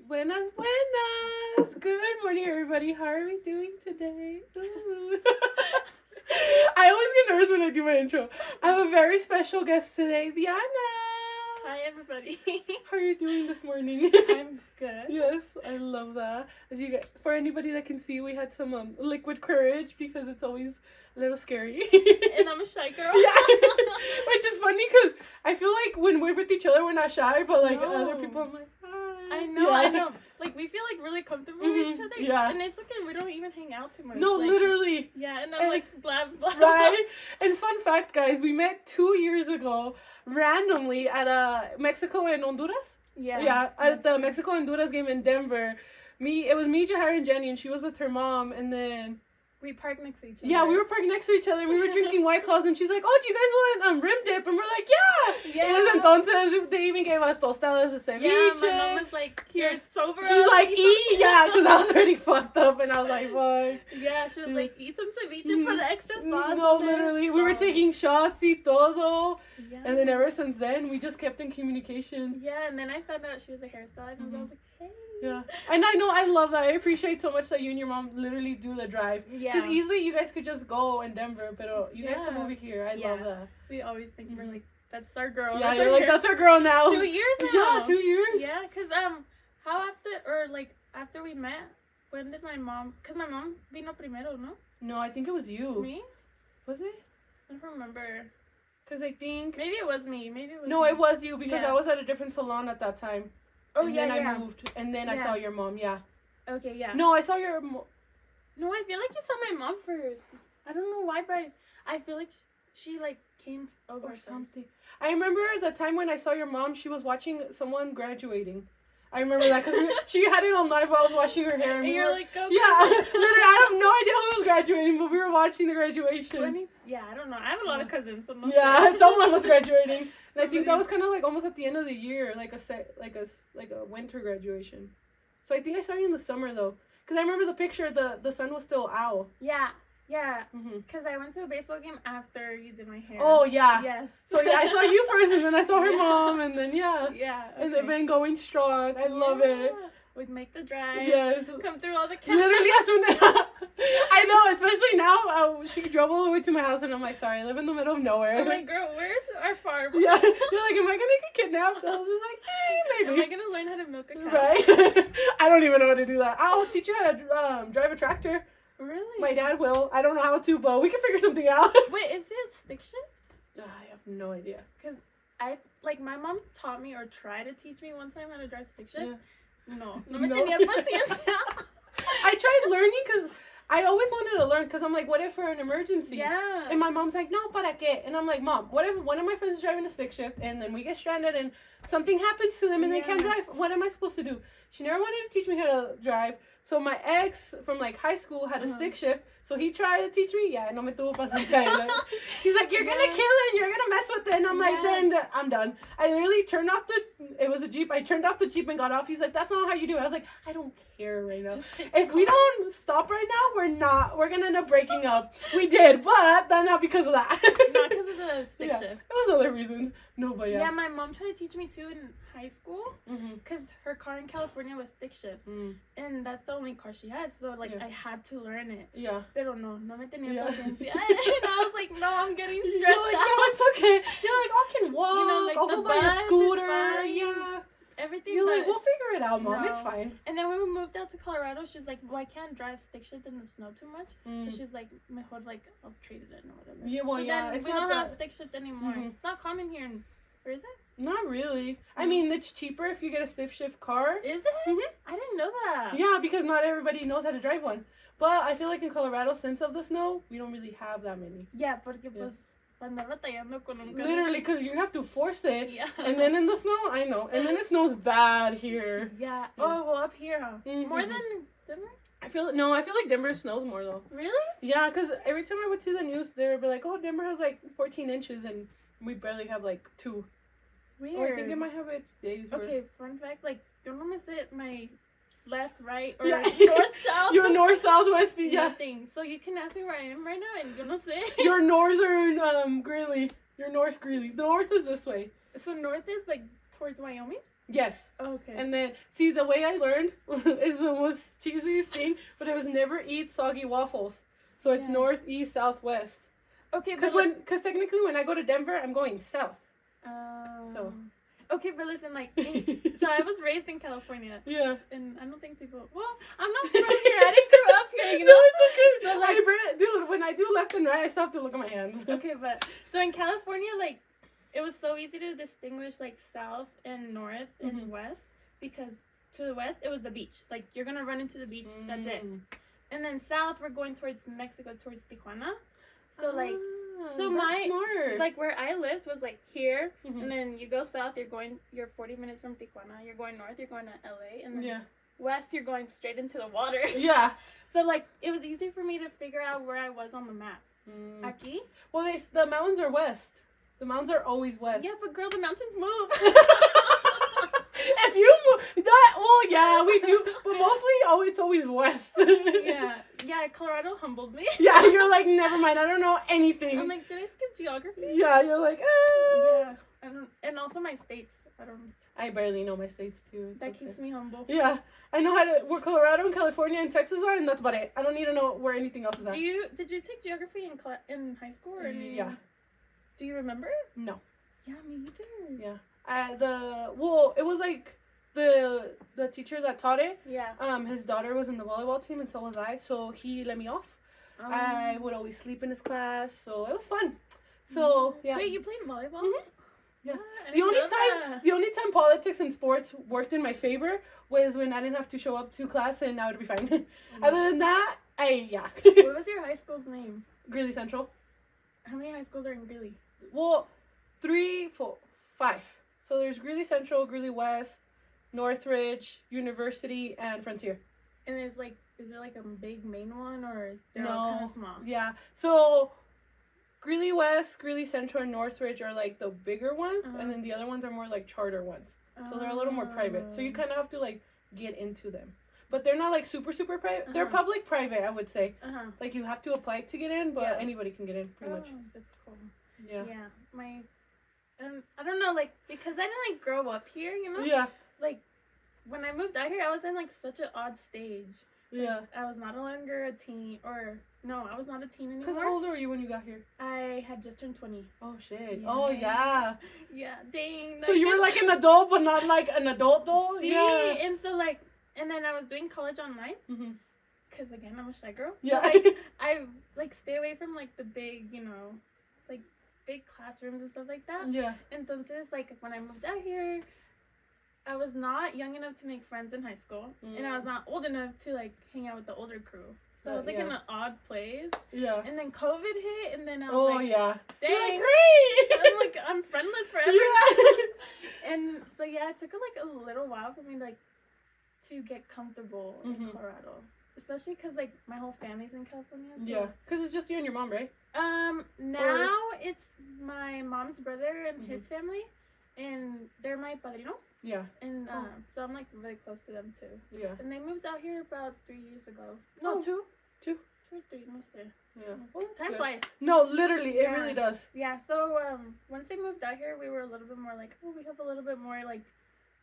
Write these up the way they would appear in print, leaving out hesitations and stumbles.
Buenas, buenas. Good morning, everybody. How are we doing today? I always get nervous when I do my intro. I have a very special guest today, Diana. Hi, everybody. How are you doing this morning? I'm good. Yes, I love that. As you get, for anybody that can see, we had some liquid courage because it's always a little scary. And I'm a shy girl. Yeah, which is funny because I feel like when we're with each other, we're not shy, but like other people, I'm like, hi. I know. Like, we feel like really comfortable with each other. Yeah. And it's okay. We don't even hang out too much. No, like, literally. Yeah, and I'm like, blah, blah. Right? And fun fact, guys, we met 2 years ago randomly at Mexico and Honduras. Yeah, at the Mexico-Honduras game in Denver. It was me, Jahara, and Jenny, and she was with her mom, and then... We parked next to each other. Yeah, we were parked next to each other, and we were drinking White Claws, and she's like, oh, do you guys want rim dip? And we're like, yeah! Yeah. Entonces, they even gave us tostadas de ceviche. Yeah, my mom was like, here, it's sober. She's like, eat! Yeah, because I was already fucked up, and I was like, fuck. Yeah, she was like, eat some ceviche for the extra sauce. No, literally. We were taking shots y todo. Yeah. And then ever since then, we just kept in communication. Yeah, and then I found out she was a hairstylist, and I was like, hey. Yeah. And I know, I love that. I appreciate so much that you and your mom literally do the drive. Yeah. Because easily you guys could just go in Denver, but you guys come over here. I love that. We always think we're like, that's our girl. Yeah, that's you're like, that's our girl now. 2 years now. Yeah, 2 years. Yeah, because, after we met, when did my mom, because my mom vino primero, no? No, I think it was you. Me? Was it? I don't remember. Because I think... Maybe it was me. No, me. it was you because Yeah. I was at a different salon at that time. Oh, and yeah, then yeah. I moved. And then I saw your mom, yeah. Okay, yeah. No, I saw your... No, I feel like you saw my mom first. I don't know why, but I feel like she, like, came over or something. I remember the time when I saw your mom, she was watching someone graduating. I remember that because she had it on live while I was washing her hair. And you're like, go. Yeah, literally, I have no idea who was graduating, but we were watching the graduation. Yeah, I don't know. I have a lot of cousins. So Yeah, someone was graduating. And I think that was kind of like almost at the end of the year, like a winter graduation. So I think I saw you in the summer though, because I remember the picture. The sun was still out. Yeah. Yeah, because I went to a baseball game after you did my hair. Oh, yeah. Yes. So, yeah, I saw you first, and then I saw her mom, and then, yeah. Yeah. Okay. And they've been going strong. I love it. We'd make the drive. Yes. Come through all the counts. Literally, as soon as... I know, especially now, she drove all the way to my house, and I'm like, sorry, I live in the middle of nowhere. I'm like, girl, where's our farm? Yeah. You're like, am I going to get kidnapped? I was just like, hey, maybe. Am I going to learn how to milk a cow? Right? I don't even know how to do that. I'll teach you how to drive a tractor. Really? My dad will. I don't know how to, but we can figure something out. Wait, is it stick shift? I have no idea. Because my mom taught me or tried to teach me one time how to drive stick shift. Yeah. No me tenía paciencia. I tried learning because I always wanted to learn because I'm like, what if for an emergency? Yeah. And my mom's like, no, para qué? And I'm like, Mom, what if one of my friends is driving a stick shift and then we get stranded and something happens to them and they can't drive? What am I supposed to do? She never wanted to teach me how to drive. So my ex from like high school had a stick shift. So he tried to teach me. Yeah, no me tuvo paciencia. He's like, you're gonna kill it and you're gonna mess with it. And I'm like, then I'm done. I literally turned off it was a Jeep. I turned off the Jeep and got off. He's like, that's not how you do it. I was like, I don't care right now. If we don't stop right now, we're gonna end up breaking up. We did, but not because of that. Not because of the stick shift. It was other reasons. No, but yeah, my mom tried to teach me too in high school because her car in California was stick shift, and that's the only car she had. So like I had to learn it. Yeah. Pero no me tenía paciencia. And I was like, no, I'm getting stressed like, out. No, it's okay. You're like, I can walk. You know, like I'll the go by a bus scooter. is fine. Yeah. Everything. You're like, we'll figure it out, Mom. No. It's fine. And then when we moved out to Colorado, she's like, well, I can't drive stick shift in the snow too much. So she's like, mejor like I'll trade it in or whatever. Yeah, well, so yeah. then It's we not don't have stick shift anymore. It's not common here. Where is it? Not really. I mean, it's cheaper if you get a stick shift car. Is it? I didn't know that. Yeah, because not everybody knows how to drive one. But I feel like in Colorado, since of the snow, we don't really have that many. Yeah, porque pues andar batallando con un carro. Literally, because you have to force it. Yeah. And then in the snow, I know. And then it snows bad here. Yeah. Oh, well, up here, huh? More than Denver? I feel like Denver snows more though. Really? Yeah, because every time I would see the news, they would be like, oh, Denver has like 14 inches and we barely have like 2. Weird. Or I think it might have its days. Okay, fun fact, like, yo no me sé my left, right, or Yeah. north, south. You're north, south, west, yeah. Nothing. So you can ask me where I am right now and yo no sé. You're northern Greeley. You're North Greeley. The north is this way. So north is like towards Wyoming? Yes. Okay. And then, see, the way I learned is the most cheesiest thing, but it was never eat soggy waffles. So it's north, east, south, west. Okay, because technically when I go to Denver, I'm going south. So. Okay, but listen, like, so I was raised in California. Yeah. And I don't think people. Well, I'm not from here. I didn't grow up here. You know. No, it's okay. So like, dude, when I do left and right, I still have to look at my hands. Okay, but so in California, like, it was so easy to distinguish like south and north and west because to the west it was the beach. Like you're gonna run into the beach. That's it. And then south we're going towards Mexico, towards Tijuana. So like. So my smart. Like where I lived was like here, and then you go south. You're 40 minutes from Tijuana. You're going north. You're going to LA, and then west. You're going straight into the water. Yeah. So like it was easy for me to figure out where I was on the map. Aquí. Well, the mountains are west. The mountains are always west. Yeah, but girl, the mountains move. If you move, that yeah, we do, but mostly it's always west. Yeah. Colorado humbled me. Yeah, you're like, never mind. I don't know anything. I'm like, did I skip geography? Yeah, you're like, Yeah, I don't, and also my states. I barely know my states too. That keeps me humble. Yeah, I know where Colorado and California and Texas are, and that's about it. I don't need to know where anything else is at. Did you take geography in high school or Yeah. Do you remember it? No. Yeah, me either. Yeah. It was like the teacher that taught it. Yeah. His daughter was in the volleyball team, and so was I. So he let me off. I would always sleep in his class, so it was fun. So yeah. Wait, you played volleyball? Yeah. The only time politics and sports worked in my favor was when I didn't have to show up to class, and I would be fine. Other than that, What was your high school's name? Greeley Central. How many high schools are in Greeley? Well, 3, 4, 5. So there's Greeley Central, Greeley West, Northridge, University, and Frontier. And is there like a big main one, or they're all kind of small? Yeah. So Greeley West, Greeley Central, and Northridge are like the bigger ones, and then the other ones are more like charter ones. So they're a little more private. So you kind of have to like get into them. But they're not like super private. They're public private, I would say. Like you have to apply to get in, but anybody can get in pretty much. That's cool. Yeah. Yeah. I don't know, like, because I didn't like grow up here, you know? Yeah. Like when I moved out here, I was in like such an odd stage. Yeah. I was not longer a teen, or no, I was not a teen anymore. Because how old were you when you got here? I had just turned 20. Oh shit. Yeah. Oh yeah. Yeah, dang. So you were like an adult, but not like an adult though? See? Yeah. And so like, and then I was doing college online. Because again, I'm a shy girl. So yeah. like, I like stay away from like the big, like big classrooms and stuff like that. Yeah. Entonces, like when I moved out here, I was not young enough to make friends in high school, and I was not old enough to like hang out with the older crew. So I was like in an odd place. Yeah. And then COVID hit, and then I was like, yeah. dang, like, great. I'm like, I'm friendless forever. Yeah. And so yeah, it took like a little while for me like to get comfortable in Colorado, especially because like my whole family's in California. So. Yeah, because it's just you and your mom, right? Now it's my mom's brother and his family, and they're my padrinos. Yeah. And so I'm like really close to them too. Yeah. And they moved out here about 3 years ago. No, 2 or 3, no sé. Yeah. Well, time flies. No, literally, it really does. Yeah. So once they moved out here, we were a little bit more like, we have a little bit more like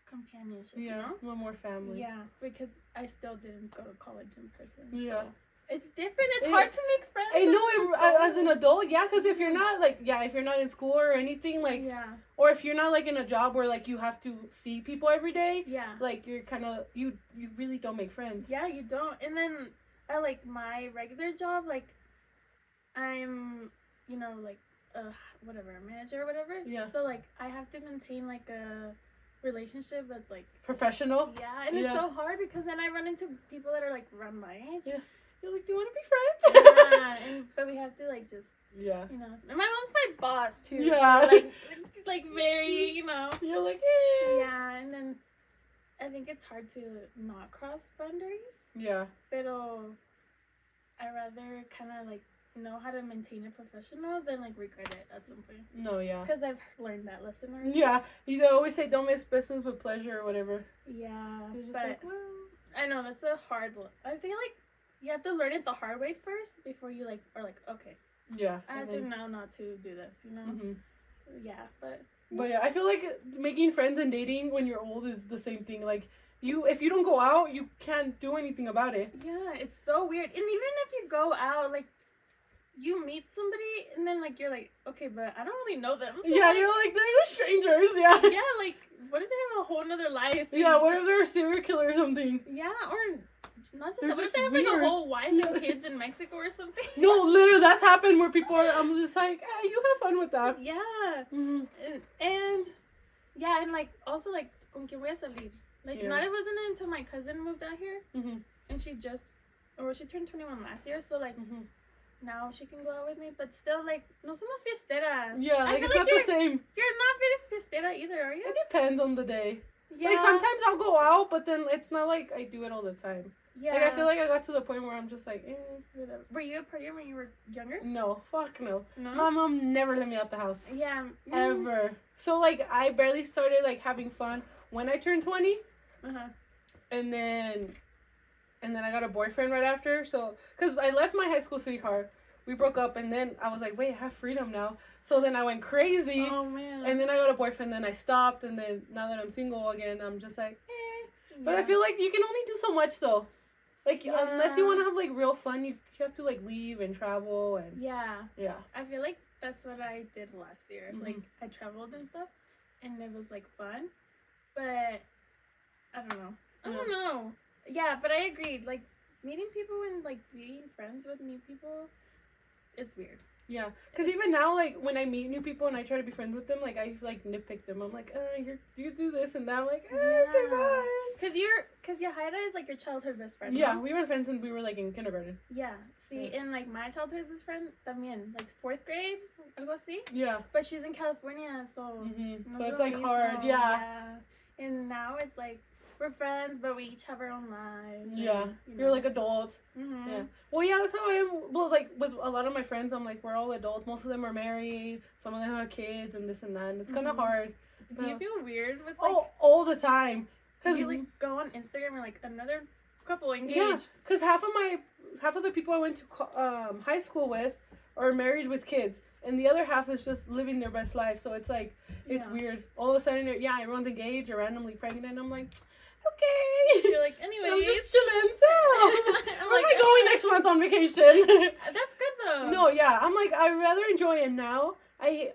companionship. Yeah. You know? A little more family. Yeah, because I still didn't go to college in person. Yeah. So. It's different. It's hard to make friends. I know, as an adult, yeah, because if you're not, like, if you're not in school or anything, like, or if you're not, like, in a job where, like, you have to see people every day, like, you're kind of, you really don't make friends. Yeah, you don't. And then, like, my regular job, like, I'm, like, whatever, manager or whatever. Yeah. So, like, I have to maintain, like, a relationship that's, like... Professional? Yeah, and it's so hard because then I run into people that are, like, around my age. Yeah. You're like, do you want to be friends? Yeah, but we have to, like, just, and my mom's my boss, too. Yeah. So, like, very, You're like, Yeah, and then I think it's hard to not cross boundaries. Yeah. Pero I rather kind of, like, know how to maintain it professional than, like, regret it at some point. No, yeah. Because I've learned that lesson already. Yeah. You always say don't mix business with pleasure or whatever. Yeah, but like, I know, that's a hard I feel like you have to learn it the hard way first before you, like, are like, okay. Yeah. I have to know not to do this, Yeah, but yeah, I feel like making friends and dating when you're old is the same thing. Like, if you don't go out, you can't do anything about it. yeah, it's so weird. And even if you go out, like, you meet somebody and then like you're like, okay, but I don't really know them. So, Yeah, you're like, they're strangers. Yeah. Yeah, like, what if they have a whole nother life? Yeah, what if they're a serial killer or something? Yeah, or not just They're that. What if just they have like weird. a whole wife and kids in Mexico or something? No, literally, that's happened where people are. I'm just like, you have fun with that. Yeah. Mm-hmm. And yeah, and like also like con quien voy a salir. Like, Yeah. not it wasn't until my cousin moved out here Mm-hmm. and she turned 21 last year, so like Mm-hmm. now she can go out with me, but still like no somos fiesteras. Yeah, I like feel it's not the same. You're not very fiestera either, are you? It depends on the day. Yeah. Like sometimes I'll go out, but then it's not like I do it all the time. Yeah. Like I feel like I got to the point where I'm just like, Whatever. Were you a partier when you were younger? no, fuck no. No. My mom never let me out the house. Yeah. Ever. So like I barely started like having fun when I turned 20, Uh-huh. and then I got a boyfriend right after. So cuz I left my high school sweetheart. We broke up, and then I was like, wait, I have freedom now. So then I went crazy. Oh man. And then I got a boyfriend, then I stopped, and then now that I'm single again, I'm just like, But I Yeah. feel like you can only do so much though. Like Yeah. unless you want to have like real fun, you have to like leave and travel and Yeah. yeah. I feel like that's what I did last year. Mhm. Like I traveled and stuff, and it was like fun, but I don't know. I don't know. Yeah, but I agreed. Like meeting people and like being friends with new people, it's weird. Yeah, because even now, like when I meet new people and I try to be friends with them, like I like nitpick them. I'm like, you do this and that. I'm like, okay, bye. Cause Yahaira is like your childhood best friend. Yeah, no? we were friends since we were like in kindergarten. Yeah. See, Yeah. and like my childhood best friend también, like 4th grade, algo así. Yeah. But she's in California, so Mm-hmm. no So es it's lo like mismo. hard. Yeah. And now it's like we're friends, but we each have our own lives. Yeah. And, you You're know. like adults. Mhm. Yeah. Well, yeah, that's how I am. Well, like with a lot of my friends, I'm like, we're all adults. Most of them are married. Some of them have kids and this and that. And it's kind of Mhm. hard. Do you feel weird with like? All the time. Do you like go on Instagram and like another couple engaged? Yeah, because half of the people I went to high school with are married with kids, and the other half is just living their best life. So it's like it's Yeah. weird. All of a sudden, everyone's engaged or randomly pregnant, and I'm like, okay. You're like, anyways. I'm just chilling. So I'm where like, am I going next month on vacation? That's good though. No, yeah, I'm like I'd rather enjoy it now. I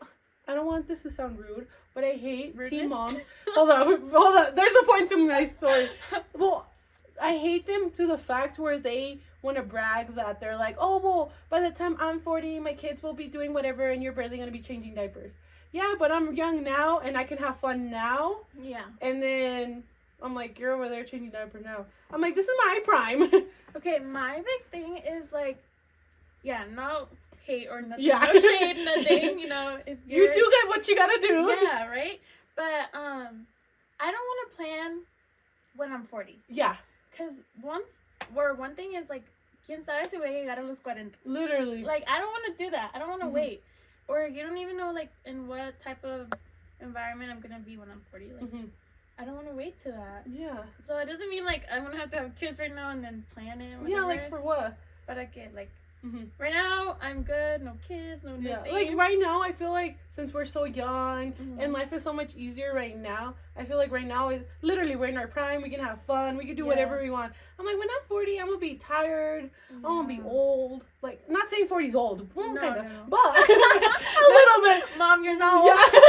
don't want this to sound rude, but I hate teen Rudeness? moms. Hold on. There's a point to my story. Well, I hate them to the fact where they want to brag that they're like, oh, well, by the time I'm 40, my kids will be doing whatever, and you're barely going to be changing diapers. Yeah, but I'm young now, and I can have fun now. Yeah. And then I'm like, you're over there changing diapers now. I'm like, this is my prime. Okay, my big thing is like, yeah, no hate or nothing, Yeah. no shade, nothing. You know, if You you're, do get what you got to do. yeah, right. But I don't want to plan when I'm 40, Yeah, cause one thing is like, quién sabe si voy a llegar a los 40. literally. Like I don't want to do that. I don't want to Mhm. wait, or you don't even know like in what type of environment I'm gonna be when I'm 40. Like Mhm. I don't want to wait to that. Yeah. So it doesn't mean like I'm gonna have to have kids right now and then plan it. Whatever. Yeah, like for what? But I get like Mhm. right now I'm good. No kids. No Yeah, nothing. like right now, I feel like since we're so young Mhm. and life is so much easier right now, I feel like right now is literally we're in our prime. We can have fun. We can do Yeah. whatever we want. I'm like, when I'm 40, I'm gonna be tired. I'm gonna be Yeah. old. Like, not saying 40 is old, well, No, kind of, no. but a little bit. Mom, you're not. Yeah.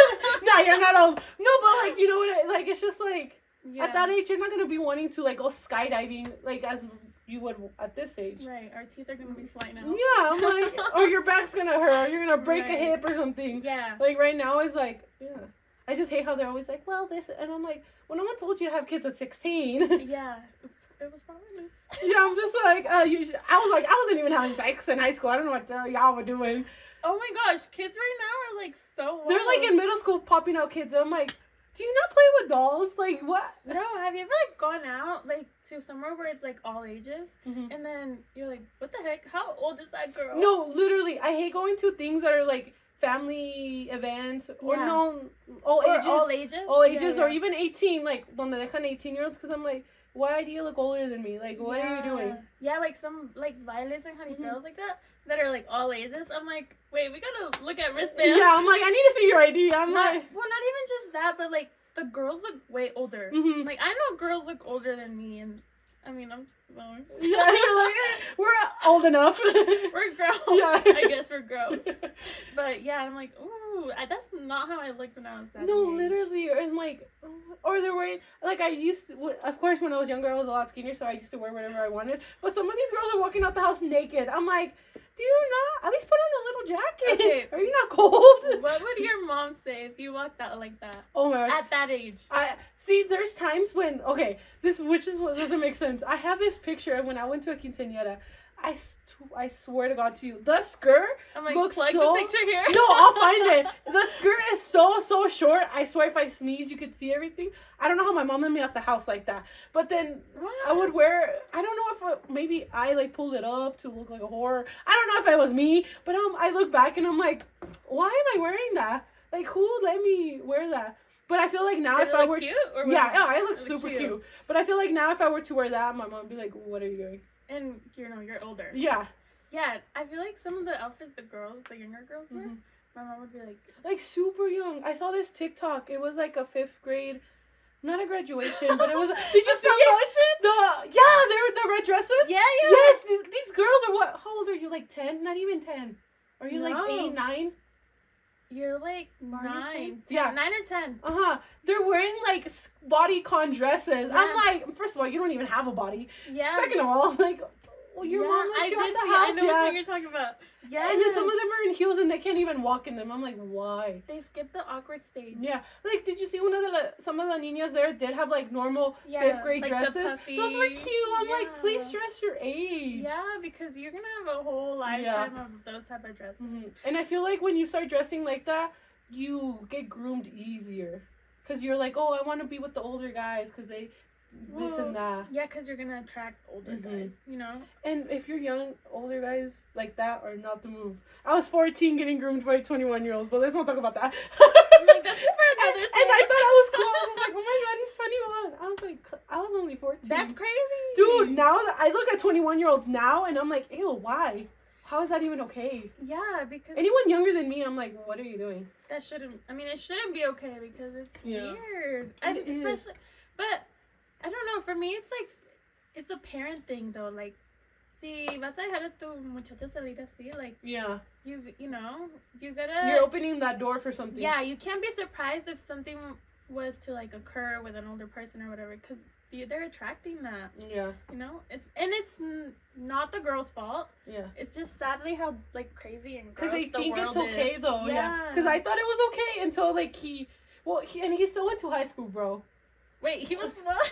No, you're not old. No, but like, you know what? Like, it's just like Yeah. at that age, you're not gonna be wanting to like go skydiving like as you would at this age. Right. Our teeth are gonna be flying out. Yeah, I'm like, or your back's gonna hurt. You're gonna break a Right. hip or something. Yeah. Like right now is like, yeah. I just hate how they're always like, well, this, and I'm like, well, no one told you to have kids at 16. Yeah. It was probably oops. Yeah, I'm just like, I was like, I wasn't even having sex in high school. I don't know what y'all were doing. Oh my gosh, kids right now are like so. They're like wild. in middle school popping out kids. I'm like, do you not play with dolls? Like what? No, have you ever like gone out like to somewhere where it's like all ages, Mhm. and then you're like, what the heck? How old is that girl? No, literally, I hate going to things that are like family events or Yeah. no, all Or ages. all ages. All ages, Yeah, or yeah. even 18, like donde dejan 18-year-olds, because I'm like, why do you look older than me? Like, what are you doing? Yeah, like some, like, violas and jaripeos like that are, like, all ages. I'm like, wait, we gotta look at wristbands. Yeah, I'm like, I need to see your ID. I'm not, like... Well, not even just that, but, like, the girls look way older. Like, I know girls look older than me, and, I mean, I'm... Well, yeah, you're like, we're old enough. We're grown. Yeah. I guess we're grown. But, yeah, I'm like, ooh, that's not how I looked when I was that No, age. literally, or I'm like, or they're wearing, like, I used to, of course, when I was younger, I was a lot skinnier, so I used to wear whatever I wanted, but some of these girls are walking out the house naked. I'm like, do you not, at least put on a little jacket. Okay. Are you not cold? What would your mom say if you walked out like that? Oh my gosh. At that age. See, there's times when, okay, which is what doesn't make sense. I have this picture of when I went to a quinceañera. I swear to God to you, the skirt I'm like, looks plug so... the picture here. No, I'll find it. The skirt is so short. I swear if I sneeze, you could see everything. I don't know how my mom let me out the house like that. But then I would wear... I don't know if maybe I, like, pulled it up to look like a whore. I don't know if it was me. But I look back and I'm like, why am I wearing that? Like, who let me wear that? But I feel like now Did if it I look were... cute? Or Yeah, I it looked super cute. But I feel like now if I were to wear that, my mom would be like, what are you doing? And, you're older. Yeah. Yeah, I feel like some of the outfits the younger girls wear, my mom would be like super young. I saw this TikTok. It was like a 5th grade, not a graduation, but it was. Did you see it? They're the red dresses. Yeah. Yes, these girls are what? How old are you? Like 10? Not even 10. Are you like 8, 9? You're like 9. Yeah. 9 or 10. They're wearing like bodycon dresses. Yeah. I'm like, first of all, you don't even have a body. Yeah. Second of all, like. Well, your mom let you out the house. I know what you're talking about. Yeah. And then some of them are in heels and they can't even walk in them. I'm like, why? They skipped the awkward stage. Yeah. Like, did you see some of the niñas there did have like normal 5th grade like dresses? Those were cute. I'm like, please dress your age. Yeah, because you're gonna have a whole lifetime of those type of dresses. And I feel like when you start dressing like that, you get groomed easier. Because you're like, oh, I want to be with the older guys because they... this and that. Yeah, because you're gonna attract older guys, you know. And if you're young, older guys like that are not the move. I was 14 getting groomed by 21-year-olds, but let's not talk about that. I'm like, that's for another thing. And I thought I was cool. I was like, oh my god, he's 21. I was like, I was only 14. That's crazy, dude. Now that I look at 21-year-olds now, and I'm like, ew, why? How is that even okay? Yeah, because anyone younger than me, I'm like, what are you doing? That shouldn't. I mean, it shouldn't be okay because it's weird. And especially, but. I don't know, for me it's like, it's a parent thing though, like, si vas a dejar a tu muchacha salir así, like, you know, you gotta... You're opening that door for something. Yeah, you can't be surprised if something was to, like, occur with an older person or whatever, because they're attracting that. Yeah. You know? It's not the girl's fault. Yeah. It's just sadly how, like, crazy and gross the world is. Because they think it's okay though, yeah. Because I thought it was okay until, like, he still went to high school, bro. Wait, he was what?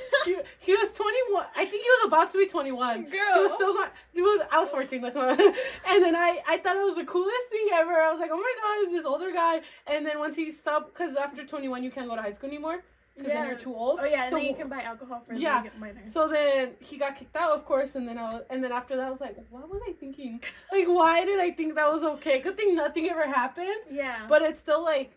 he was 21. I think he was about to be 21. Girl. He was still going... Dude, I was 14. That's not... And then I thought it was the coolest thing ever. I was like, oh my god, this older guy. And then once he stopped... Because after 21, you can't go to high school anymore. Because then you're too old. Oh, yeah, and then you can buy alcohol for minors. So then he got kicked out, of course. And then after that, I was like, what was I thinking? Like, why did I think that was okay? Good thing nothing ever happened. Yeah. But it's still like...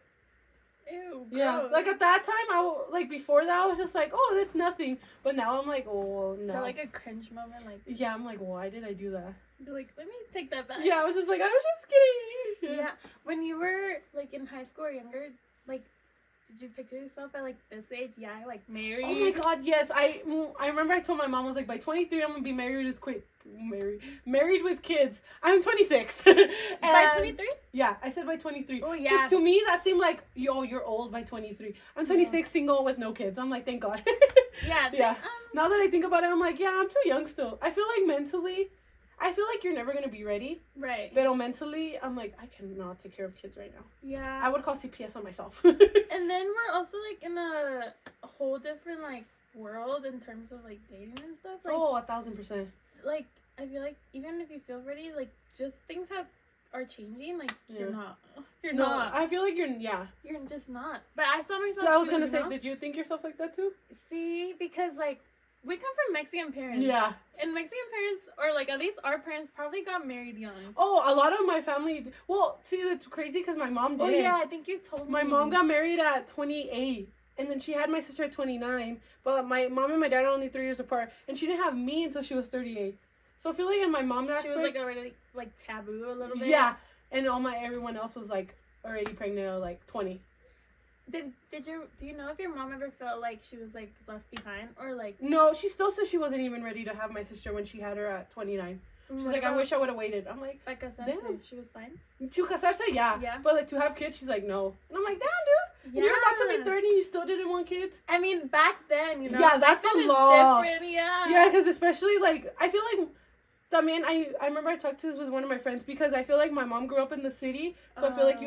Ew, gross. Yeah, like at that time, before that, I was just like, oh, that's nothing. But now I'm like, oh, no. So, like, a cringe moment, like... Yeah, I'm like, why did I do that? You're like, let me take that back. Yeah, I was just like, I was just kidding. Yeah, when you were, like, in high school or younger, like, did you picture yourself at, like, this age? Yeah, like, married? Oh my god, yes. I remember I told my mom, I was like, by 23, I'm going to be married with kids. I'm 26. By 23? Yeah, I said by 23. Oh, yeah. Because to me, that seemed like, you're old by 23. I'm 26, single with no kids. I'm like, thank God. Yeah. Now that I think about it, I'm like, yeah, I'm too young still. I feel like mentally, you're never going to be ready. Right. But mentally, I'm like, I cannot take care of kids right now. Yeah. I would call CPS on myself. And then we're also, like, in a whole different, like, world in terms of, like, dating and stuff. Like, 1,000%. Like, I feel like even if you feel ready, like, just things are changing. Like, you're not. You're not. I feel like you're just not. But I saw myself I was too, going to say, did you think yourself like that too? See, because, like, we come from Mexican parents. Yeah. And Mexican parents, or, like, at least our parents probably got married young. Oh, a lot of my family... Well, see, it's crazy because my mom did. Oh, yeah, I think you told me. My mom got married at 28. and then she had my sister at 29, but my mom and my dad are only 3 years apart, and she didn't have me until she was 38. So I feel like in my mom's aspect, she was like already like taboo a little bit. Yeah, and everyone else was like already pregnant at like 20. Do you know if your mom ever felt like she was like left behind or like? No, she still says she wasn't even ready to have my sister when she had her at 29. She's like, I wish I would have waited. I'm like, damn, she was fine. To casarse, yeah. But like to have kids, she's like, no. And I'm like, damn, dude. Yeah. You're about to be 30 and you still didn't want kids. I mean, back then, you know. Yeah, that's a lot. Yeah. Yeah, because especially like I feel like. I mean, I remember I talked to this with one of my friends because I feel like my mom grew up in the city, so I feel like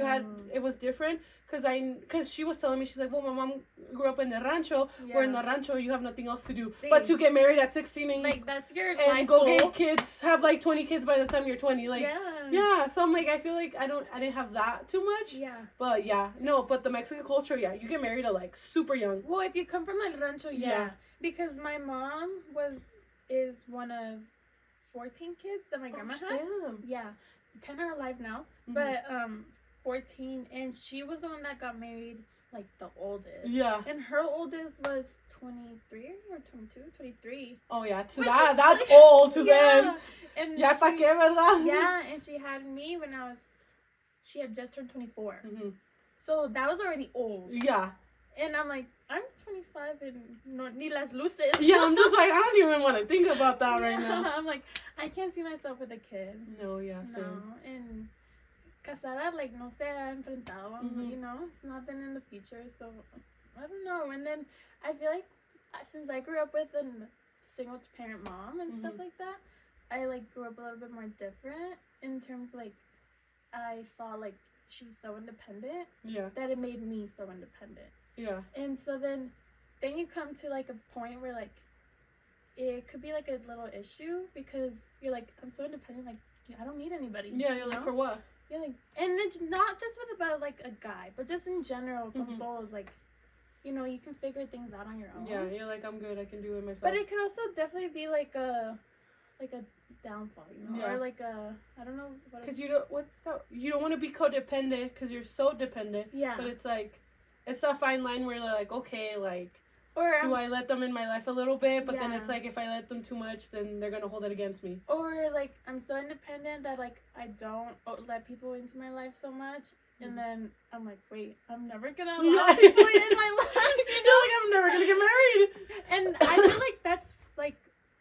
it was different because she was telling me, she's like, well, my mom grew up in the rancho, where in the rancho you have nothing else to do but to get married at 16 and like that's your and go get kids, have like 20 kids by the time you're 20, like so I'm like, I feel like I didn't have that too much, but but the Mexican culture, you get married at like super young. Well, if you come from a rancho, because my mom is one of 14 kids that my grandma had. Damn. Yeah, 10 are alive now, but 14, and she was the one that got married like the oldest. Yeah. And her oldest was 23 or 22, 23. Oh yeah, that's old to them. And ya pa qué, verdad? Yeah, and she had me when she had just turned 24. So that was already old. Yeah. And I'm like, I'm 25 and no, ni las luces. Yeah, I'm just like, I don't even want to think about that right now. I'm like, I can't see myself with a kid. No, yeah, same. No, and casada, like, no se ha enfrentado, you know? It's not been in the future, so I don't know. And then I feel like since I grew up with a single parent mom and stuff like that, I, like, grew up a little bit more different in terms, like, I saw, like, she was so independent that it made me so independent. Yeah. And so then you come to like a point where like it could be like a little issue because you're like, I'm so independent, like I don't need anybody. Yeah, you're like, for what? You're like, and it's not just about like a guy, but just in general, con todos, like, you know, you can figure things out on your own. Yeah, you're like, I'm good, I can do it myself. But it could also definitely be like a downfall, you know, or like I don't know. Because you don't want to be codependent because you're so dependent. Yeah. But it's like, it's a fine line where they're like, okay, like, or do I let them in my life a little bit? But then it's like, if I let them too much, then they're going to hold it against me. Or like, I'm so independent that like, I don't let people into my life so much. And then I'm like, wait, I'm never going to allow people in my life. You know, like, I'm never going to get married. And I feel like that's like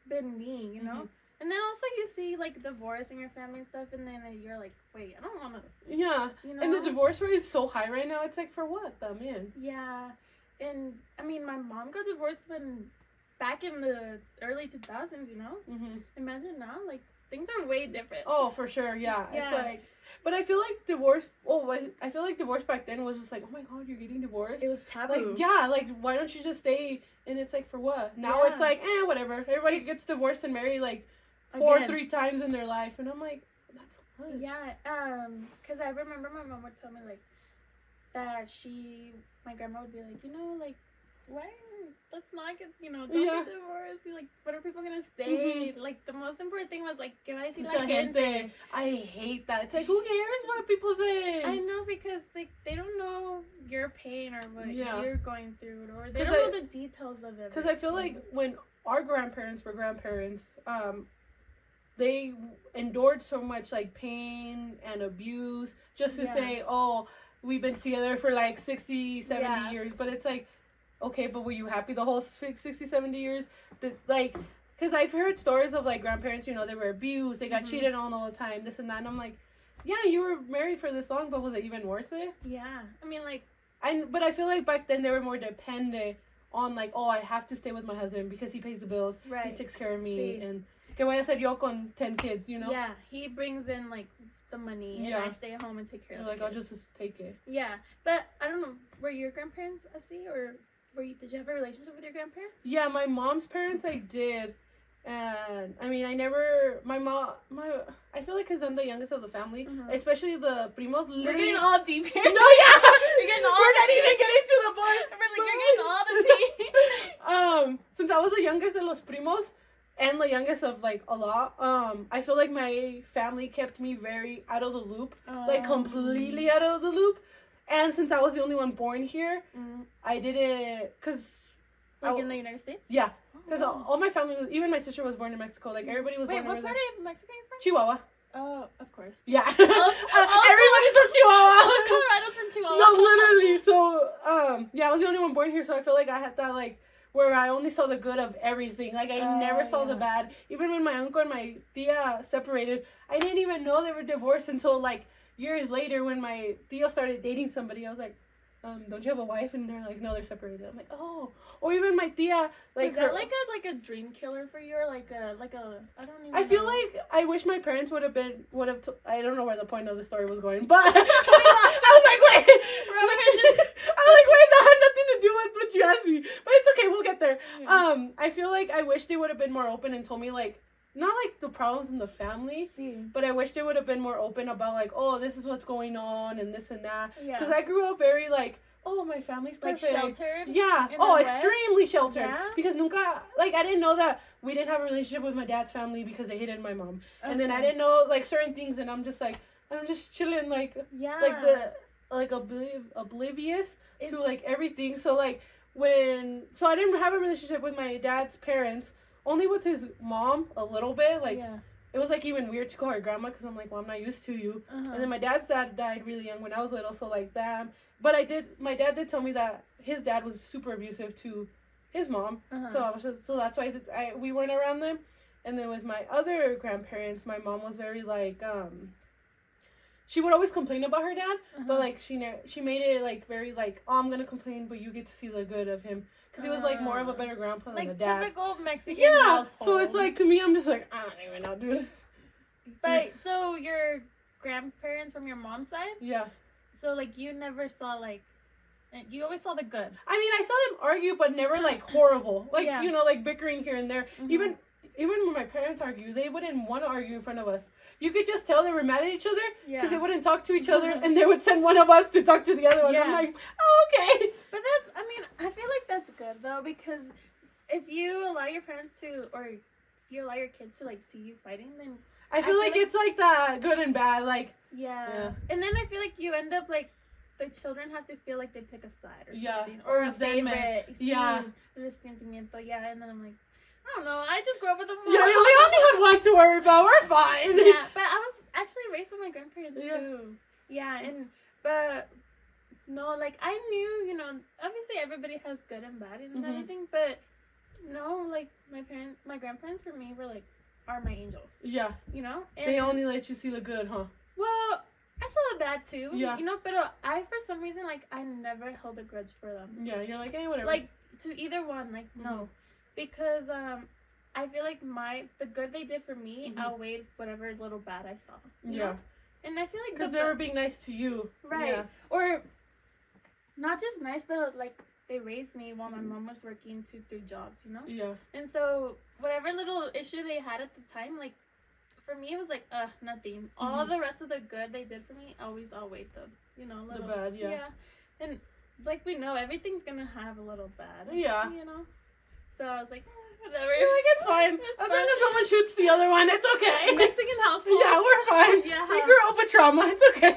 been me, you know? And then also you see, like, divorce in your family and stuff, and then you're like, wait, I don't want to... Yeah. You know? And the divorce rate is so high right now, it's like, for what, though, man? Yeah. And, I mean, my mom got divorced back in the early 2000s, you know? Imagine now, like, things are way different. Oh, for sure, yeah. It's like... But I feel like divorce... I feel like divorce back then was just like, oh my god, you're getting divorced? It was taboo. Like, yeah, like, why don't you just stay... And it's like, for what? Now it's like, whatever. Everybody gets divorced and married, like... 3 times in their life, and I'm like, that's so much. Yeah, because I remember my mom would tell me, like, that my grandma would be like, you know, like, why, let's not get, you know, don't get divorced, like, what are people gonna say? Like, the most important thing was, like, ¿qué va a decir la gente? I hate that. It's like, who cares what people say? I know, because, like, they don't know your pain or what you're going through, or they don't know the details of it. Because I feel like when our grandparents were grandparents, they endured so much, like, pain and abuse just to say, oh, we've been together for, like, 60, 70 years. But it's like, okay, but were you happy the whole 60, 70 years? Like, because I've heard stories of, like, grandparents, you know, they were abused, they got cheated on all the time, this and that. And I'm like, yeah, you were married for this long, but was it even worth it? Yeah. I mean, like... But I feel like back then they were more dependent on, like, oh, I have to stay with my husband because he pays the bills. Right. He takes care of me. And... Que voy a hacer yo con 10 kids, you know? Yeah, he brings in, like, the money, and I stay at home and take care of the kids. I'll just take it. Yeah, but, I don't know, were your grandparents así, or did you have a relationship with your grandparents? Yeah, my mom's parents, I did. And, I mean, I feel like because I'm the youngest of the family, especially the primos, literally... We're getting all deep here. No, yeah! We're getting all We're not even getting to the point. We're like, you're getting all the tea. Since I was the youngest of los primos, and the youngest of, like, a lot, I feel like my family kept me very out of the loop. Like, completely out of the loop. And since I was the only one born here, Mm. I didn't, because... Like in the United States? Yeah. Because all my family, even my sister was born in Mexico. Like, everybody was born over there. Wait, what part of Mexico are you from? Chihuahua. Oh, of course. Yeah. Everybody's from Chihuahua. Colorado's from Chihuahua. No, literally. So, yeah, I was the only one born here, so I feel like I had that, like, where I only saw the good of everything. Like, I never saw the bad. Even when my uncle and my tia separated, I didn't even know they were divorced until, like, years later when my tio started dating somebody. I was like, don't you have a wife? And they're like, no, they're separated. I'm like, oh. Or even my tia, like, is that like a dream killer for you, or like a I don't even. I feel like I wish my parents would have. I don't know where the point of the story was going, but I was like, wait. I was like, wait, that had nothing to do with what you asked me. But it's okay, we'll get there. Yeah. I feel like I wish they would have been more open and told me, like, not like the problems in the family, but I wish they would have been more open about, like, oh, this is what's going on and this and that. Because I grew up very, like, oh, my family's perfect. Like sheltered? Yeah. Extremely sheltered. Yeah? Because nunca, like, I didn't know that we didn't have a relationship with my dad's family because they hated my mom. Okay. And then I didn't know, like, certain things, and I'm just, like, I'm just chilling, like, like, oblivious to, like, everything. So, like, so I didn't have a relationship with my dad's parents, only with his mom a little bit, like, it was, like, even weird to call her grandma, because I'm like, well, I'm not used to you. And then my dad's dad died really young when I was little, so, like, that. But my dad did tell me that his dad was super abusive to his mom, so that's why we weren't around them. And then with my other grandparents, my mom was very, like, she would always complain about her dad, but, like, she made it, like, very, like, oh, I'm gonna complain, but you get to see the good of him. Because he was, like, more of a better grandpa than a dad. Like, typical Mexican household. So it's, like, to me, I'm just, like, I don't even know, dude. But, so, your grandparents from your mom's side? Yeah. So, like, you never saw, like, you always saw the good. I mean, I saw them argue, but never, like, horrible. Like, you know, like, bickering here and there. Even when my parents argue, they wouldn't want to argue in front of us. You could just tell they were mad at each other because they wouldn't talk to each other, and they would send one of us to talk to the other one. I'm like, oh, okay. But I feel like that's good, though, because if you allow your parents to, or if you allow your kids to, like, see you fighting, then... I feel like it's, like, that good and bad, like... Yeah. And then I feel like you end up, like, the children have to feel like they pick a side or something. Or a favorite. Yeah. Resentimiento. Yeah, and then I'm like, I don't know, I just grew up with them. Yeah, we only had one to worry about. We're fine. Yeah, but I was actually raised with my grandparents, too. Yeah, but, no, like, I knew, you know, obviously everybody has good and bad and everything, but, no, like, my grandparents for me were, like, are my angels. Yeah. You know? And they only let you see the good, huh? Well, I saw the bad too. Yeah. You know, but I, for some reason, like, I never held a grudge for them. Yeah, you're like, hey, whatever. Like, to either one, like, no. Because, I feel like the good they did for me outweighed whatever little bad I saw. You know? And I feel like... Because they were being nice to you. Right. Yeah. Or, not just nice, but, like, they raised me while my mom was working 2-3 jobs, you know? Yeah. And so, whatever little issue they had at the time, like, for me, it was like, nothing. All the rest of the good they did for me always outweighed the, you know, little... The bad, yeah. And, like, we know, everything's gonna have a little bad. Yeah. You know? So, I was like, whatever. You're like, it's fine. As long as someone shoots the other one, it's okay. Mexican household. Yeah, we're fine. Yeah. We grew up with trauma. It's okay.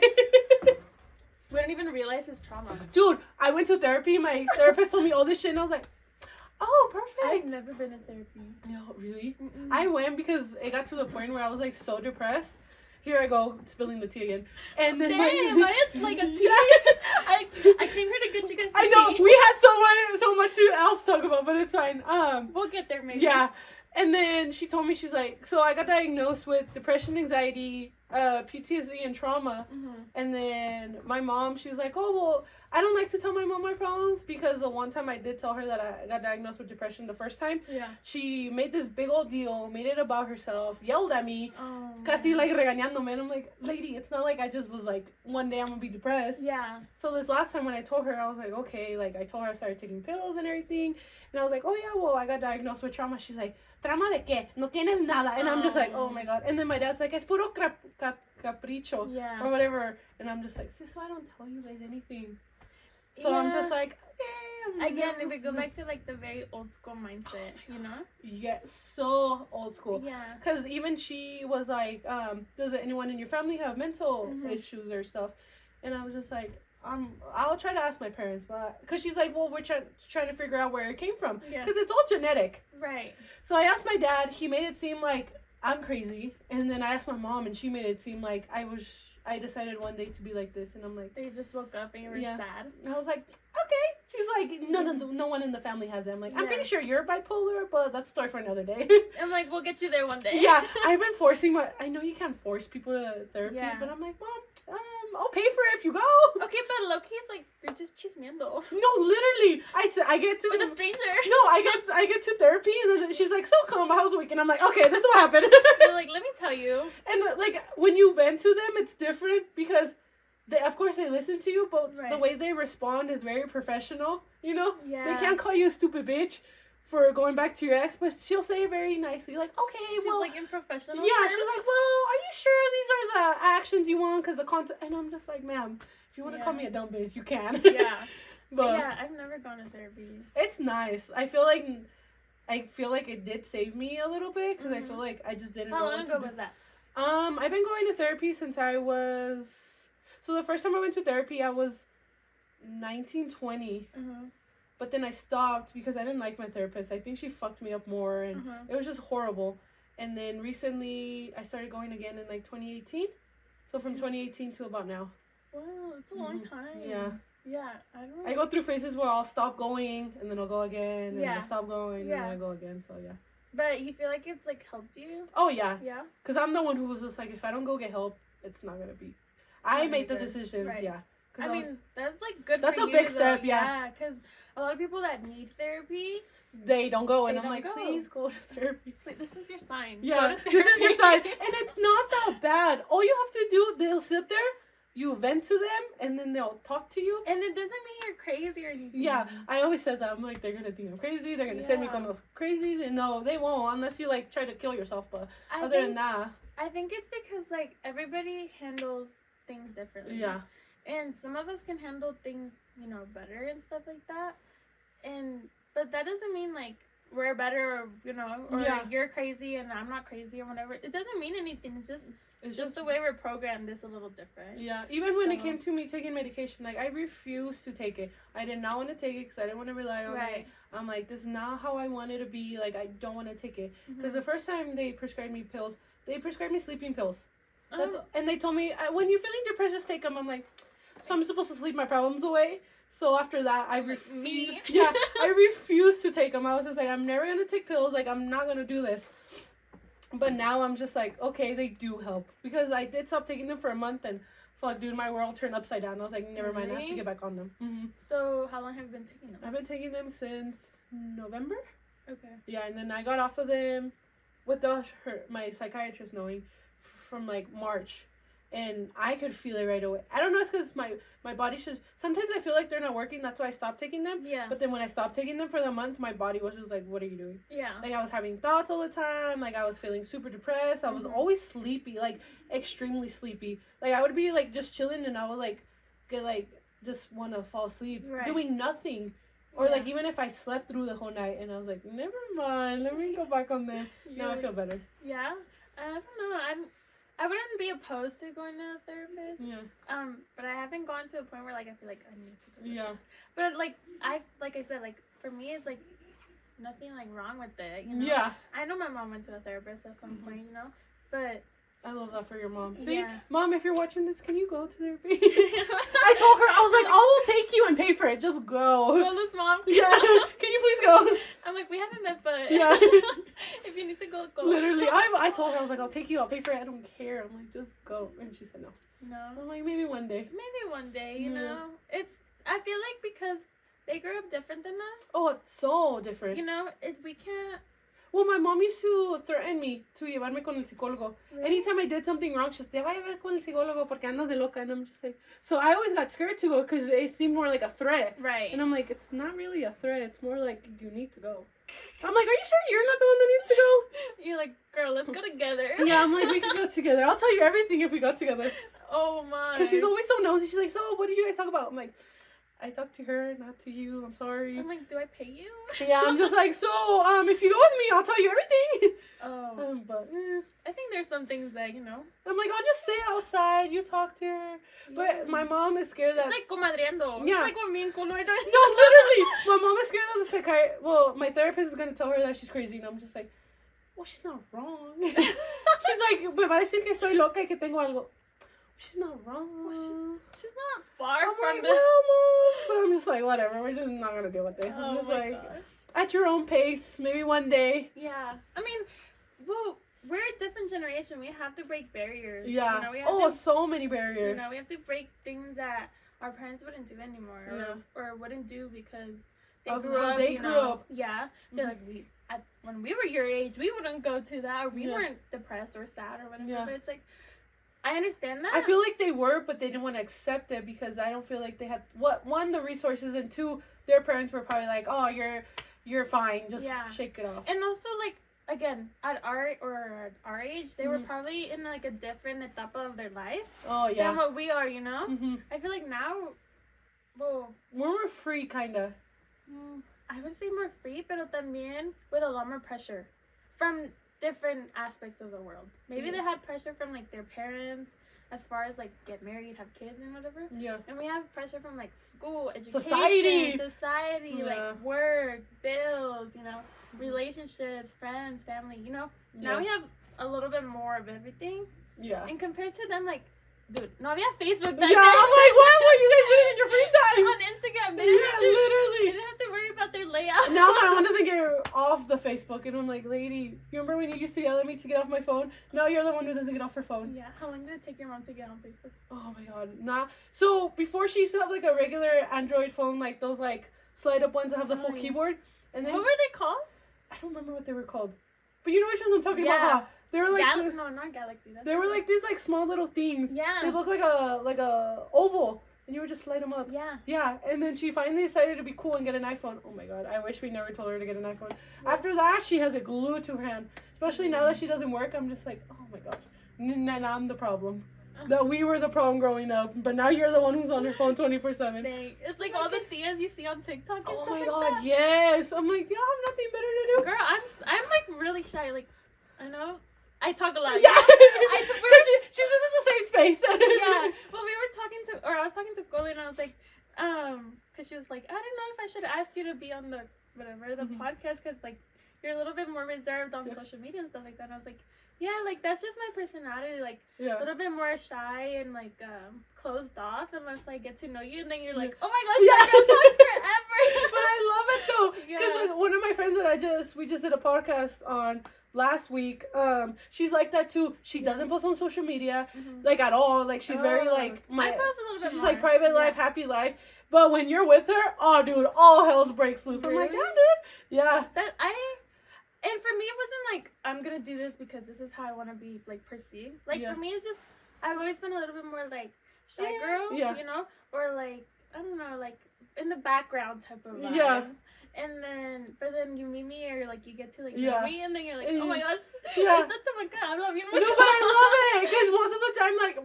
We don't even realize it's trauma. Dude, I went to therapy. My therapist told me all this shit, and I was like, oh, perfect. I've never been in therapy. No, really? I went because it got to the point where I was, like, so depressed. Here I go, spilling the tea again. And then it's like a tea. I came here to get you guys tea. I know, we had so much else to talk about, but it's fine. We'll get there maybe. Yeah. And then she told me, she's like, so I got diagnosed with depression, anxiety, PTSD, and trauma. And then my mom, she was like, oh, well, I don't like to tell my mom my problems because the one time I did tell her that I got diagnosed with depression the first time, she made this big old deal, made it about herself, yelled at me, casi like regañándome, and I'm like, lady, it's not like I just was like, one day I'm gonna be depressed. Yeah. So this last time when I told her, I was like, okay, like I told her I started taking pills and everything, and I was like, oh yeah, well, I got diagnosed with trauma. She's like, ¿trauma de qué? No tienes nada. And I'm just like, oh my god. And then my dad's like, es puro capricho, or whatever, and I'm just like, sis, I don't tell you guys anything. So I'm just like, okay. Again, if we go back to, like, the very old school mindset, you know? Yeah, so old school. Yeah. Because even she was like, does anyone in your family have mental issues or stuff? And I was just like, I'll try to ask my parents, but because she's like, well, we're trying to figure out where it came from, Yeah. because it's all genetic. Right. So I asked my dad. He made it seem like I'm crazy, and then I asked my mom, and she made it seem like I decided one day to be like this, and I'm like, You just woke up and you were sad. I was like, okay. She's like, no one in the family has it. I'm like, I'm Yeah. pretty sure you're bipolar, but that's a story for another day. I'm like, we'll get you there one day. Yeah, I've been forcing I know you can't force people to therapy, Yeah. but I'm like, Mom, I'll pay for it if you go. Okay, but low-key, it's like, you're just chismeando. No, literally, I get to... With a stranger. No, I get to therapy, and then she's like, so come, how was the week? And I'm like, okay, this is what happened. You're like, let me tell you. And, like, when you vent to them, it's different, because... of course, they listen to you, but Right. the way they respond is very professional, you know? Yeah. They can't call you a stupid bitch for going back to your ex, but she'll say it very nicely, like, okay, She's well... like in professional Yeah, terms. she's like, well, are you sure these are the actions you want? Because the content... And I'm just like, ma'am, if you want to call me a dumb bitch, you can. Yeah. But yeah, I've never gone to therapy. it's nice. I feel like it did save me a little bit, because I feel like I just didn't know How what long to ago do. was that? I've been going to therapy since I was... So the first time I went to therapy, I was 19, 20. Mm-hmm. But then I stopped because I didn't like my therapist. I think she fucked me up more, and it was just horrible. And then recently, I started going again in, like, 2018. So from 2018 to about now. Wow, it's a long time. Yeah. Yeah, I don't know. I go through phases where I'll stop going, and then I'll go again, and then Yeah. I'll stop going, and Yeah. then I go again, so yeah. But you feel like it's, like, helped you? Oh, yeah. Yeah? Because I'm the one who was just like, if I don't go get help, it's not going to be... I not made the good. decision, Right. yeah. I mean, that's, like, good That's for a you, big though. step, yeah. Yeah, because a lot of people that need therapy, They don't go, and They I'm don't like, go. please go to therapy. like, this is your sign. Yeah, Go to this is your sign. therapy. And it's not that bad. All you have to do, they'll sit there, you vent to them, and then they'll talk to you. And it doesn't mean you're crazy or anything. Yeah, I always said that. I'm like, they're going to think I'm crazy. They're going to send me Yeah. con those crazies. And no, they won't, unless you, like, try to kill yourself. But other than that, I think it's because, like, everybody handles things differently. yeah. And some of us can handle things, you know, better and stuff like that. But that doesn't mean, like, we're better or, you know, or Yeah. you're crazy and I'm not crazy or whatever. It doesn't mean anything. It's just the way we're programmed is a little different. Yeah, even when it So- came to me taking medication, like, I refused to take it. I did not want to take it because I didn't want to rely on Right. it. I'm like, this is not how I want it to be. Like, I don't want to take it. Because Mhm. the first time they prescribed me pills, they prescribed me sleeping pills. Um, And they told me, when you're feeling depressed, just take them. I'm like, so I'm supposed to sleep my problems away? So after that, I Like, me? refused. Yeah, I refused to take them. I was just like, I'm never going to take pills. Like, I'm not going to do this. But now I'm just like, okay, they do help. Because I did stop taking them for a month, and fuck, dude, my world turned upside down. I was like, never mind, I have to Really? get back on them. Mm-hmm. So how long have you been taking them? I've been taking them since November. Okay. Yeah, and then I got off of them without my psychiatrist knowing from, like, March. And I could feel it right away. I don't know, it's because my body should... Sometimes I feel like they're not working, that's why I stopped taking them. Yeah. But then when I stopped taking them for the month, my body was just like, what are you doing? Yeah. Like, I was having thoughts all the time. Like, I was feeling super depressed. I was Mhm. always sleepy, like, extremely sleepy. Like, I would be, like, just chilling, and I would, like, get, like, just want to fall asleep. Right. Doing nothing. Or, Yeah. like, even if I slept through the whole night, and I was like, never mind, let me go back on there. Now I feel better. Yeah. I don't know. I wouldn't be opposed to going to a therapist. Yeah. But I haven't gone to a point where, like, I feel like I need to go. Yeah. But, like I said, like, for me, it's, like, nothing, like, wrong with it, you know? Yeah. I know my mom went to a therapist at some Mhm. point, you know? But... I love that for your mom. See, Yeah. Mom, if you're watching this, can you go to therapy? I told her, I was like, I will take you and pay for it. Just go. Go, Liz, Mom. Yeah. Can you please go? I'm like, we haven't met, but... Yeah. if you need to go, go. Literally, I told her, I was like, I'll take you, I'll pay for it, I don't care. I'm like, just go. And she said no. No. I'm like, maybe one day. Maybe one day, you Yeah. know? I feel like because they grew up different than us, Oh, it's so different. you know, we can't... Well, my mom used to threaten me to llevarme con el psicólogo. Really? Anytime I did something wrong, she's like, te va a llevar con el psicólogo porque andas de loca. And I'm just like, so I always got scared to go because it seemed more like a threat. Right. And I'm like, it's not really a threat. It's more like, you need to go. I'm like, are you sure you're not the one that needs to go? You're like, girl, let's go together. Yeah, I'm like, we can go together. I'll tell you everything if we go together. Oh, my. Because she's always so nosy. She's like, so what did you guys talk about? I'm like, I talked to her, not to you. I'm sorry. I'm like, do I pay you? Yeah, I'm just like, so, if you go with me, I'll tell you everything. Oh. But, I think there's some things that, you know. I'm like, I'll just stay outside. You talk to her. But my mom is scared that... It's like comadreando. Yeah. It's like what me and Colo are doing. No, literally. My mom is scared that the psychiatrist... Well, my therapist is going to tell her that she's crazy. And I'm just like, well, she's not wrong. She's like, me va a decir que soy loca y que tengo algo. She's not wrong. Well, she's not far I'm from like, the... well, Mom. But I'm just like, whatever. We're just not going to deal with it. I'm Oh just my like, gosh. at your own pace. Maybe one day. Yeah. I mean, well, we're a different generation. We have to break barriers. Yeah. You know, we have to, so many barriers. you know, we have to break things that our parents wouldn't do anymore. Or wouldn't do because they grew up. They grew up. Yeah. They're like, when we were your age, we wouldn't go to that. Or we weren't depressed or sad or whatever. Yeah. But it's like, I understand that. I feel like they were, but they didn't want to accept it because I don't feel like they had one, the resources, and two, their parents were probably like, oh, you're fine, just shake it off. And also, like, again, at our age, they were probably in like a different etapa of their lives. Oh yeah. Than what we are, you know. Mm-hmm. I feel like now, well, we're more free, kinda. I would say more free, pero también with a lot more pressure from different aspects of the world. Maybe they had pressure from like their parents as far as like get married, have kids and whatever. Yeah. And we have pressure from like school, education, society, like work, bills, you know, relationships, friends, family, you know. Now we have a little bit more of everything. Yeah. And compared to them, like, dude, no había Facebook back then. I'm like, what were you guys doing in your free time? On Instagram. They didn't have to, literally. They didn't have to worry about their layout. Now my mom doesn't get off the Facebook, and I'm like, lady, you remember when you used to yell at me to get off my phone? Now you're the one who doesn't get off her phone. Yeah. How long did it take your mom to get on Facebook? Oh my god, nah. So before she used to have like a regular Android phone, like those like slide up ones that have the full keyboard, and then what were they called? I don't remember what they were called, but you know which ones I'm talking about? Huh? They were like no, not Galaxy. They were like these like small little things. Yeah. They look like a oval, and you would just slide them up. Yeah. Yeah, and then she finally decided to be cool and get an iPhone. Oh my god, I wish we never told her to get an iPhone. Yeah. After that, she has it glued to her hand. Especially now that she doesn't work, I'm just like, oh my gosh. Now I'm the problem. That we were the problem growing up, but now you're the one who's on your phone 24/7. It's like all the tias you see on TikTok and stuff like that. Oh my god, yes. I'm like, yeah, I have nothing better to do. Girl, I'm like really shy. Like, I know I talk a lot. Yeah, because this is a safe space. Yeah, well, I was talking to Cole, and I was like, because she was like, I don't know if I should ask you to be on the podcast, because like you're a little bit more reserved on social media and stuff like that. And I was like, yeah, like that's just my personality, like a little bit more shy and like closed off unless I get to know you, and then you're like, oh my gosh, that girl talks forever. But I love it though, because like, one of my friends that we just did a podcast on last week, she's like that too. She doesn't post on social media like at all. Like she's very like I post a little bit she's more. like private life, happy life. But when you're with her, oh dude, all hell's breaks loose. Really? I'm like, yeah, dude. Yeah. And for me, it wasn't like, I'm gonna do this because this is how I want to be, like, perceived. Like, for me, it's just, I've always been a little bit more, like, shy girl, you know? Or, like, I don't know, like, in the background type of vibe. Yeah. And then, but then you meet me, or, like, you get to, like, know me, and then you're like, oh my gosh, yeah. I love you. No, but I love it, because most of the time, like,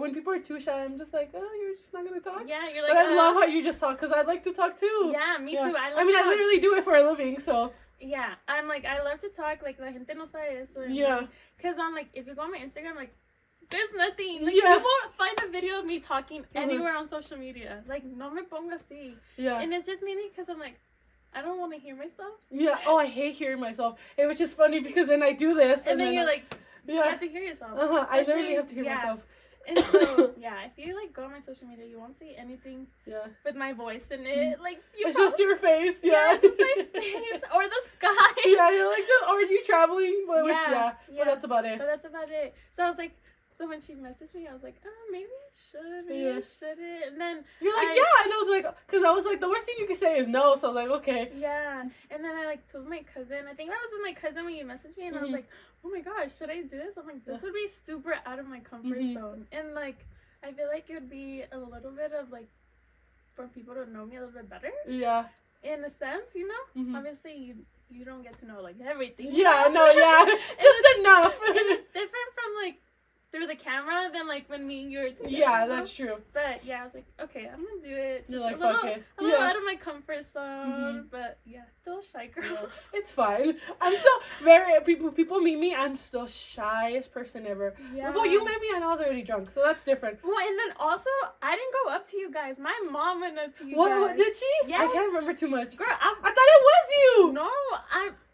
when people are too shy, I'm just like, oh, you're just not gonna talk? Yeah, you're like, but I love how you just talk, because I like to talk, too. Yeah, me too. I mean, I literally do it for a living, so. Yeah, I'm like, I love to talk, like, la gente no sabe eso. Because I'm like, if you go on my Instagram, like, there's nothing. Like, you won't find a video of me talking anywhere on social media. Like, no me pongo así. Yeah. And it's just mainly because I'm like, I don't want to hear myself. Yeah. Oh, I hate hearing myself. It was just funny because then I do this. And then you're like, you have to hear yourself. I literally have to hear myself. And so, if you, like, go on my social media, you won't see anything with my voice in it. Like, it's just your face, it's just my face. Or the sky. Yeah, you're like, or you traveling, but but that's about it. But that's about it. So I was like, so when she messaged me, I was like, maybe I should, maybe I shouldn't. And then you're like, and I was like, because I was like, the worst thing you can say is no, so I was like, okay. Yeah, and then I, like, told my cousin, I think I was with my cousin when you messaged me, and I was like, oh my gosh, should I do this? I'm like, this would be super out of my comfort zone. And, like, I feel like it would be a little bit of, like, for people to know me a little bit better. Yeah. In a sense, you know? Obviously, you don't get to know, like, everything. Yeah, no, just enough. And it's different from, like, through the camera than like when me and you were together. Yeah, that's true. But yeah, I was like, okay, I'm gonna do it. You're Just like, fuck it. a little out of my comfort zone, but yeah, still a shy girl. Yeah. It's fine. I'm still very people meet me. I'm still shyest person ever. Yeah. Well, you met me and I was already drunk, so that's different. Well, and then also, I didn't go up to you guys. My mom went up to you What guys. did she? Yes. I can't remember too much. Girl, I thought it was you. No,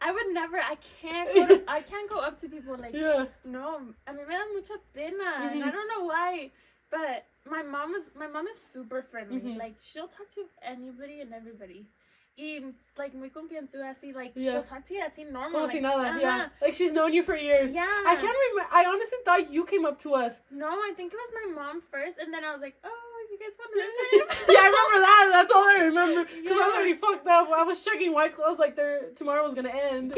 I would never. I can't go up to people like. Yeah. No, I mean, me da mucha pena, and I don't know why, but my mom is super friendly. Like she'll talk to anybody and everybody. Y like muy confianzuda, así, like she'll talk to you así normal. Como like, si nada, yeah. Like she's known you for years. Yeah. I can't remember. I honestly thought you came up to us. No, I think it was my mom first, and then I was like, oh, you guys want to Yeah, I remember that. That's all I remember. Because I was Yeah. already fucked up. I was checking white clothes like tomorrow was gonna end.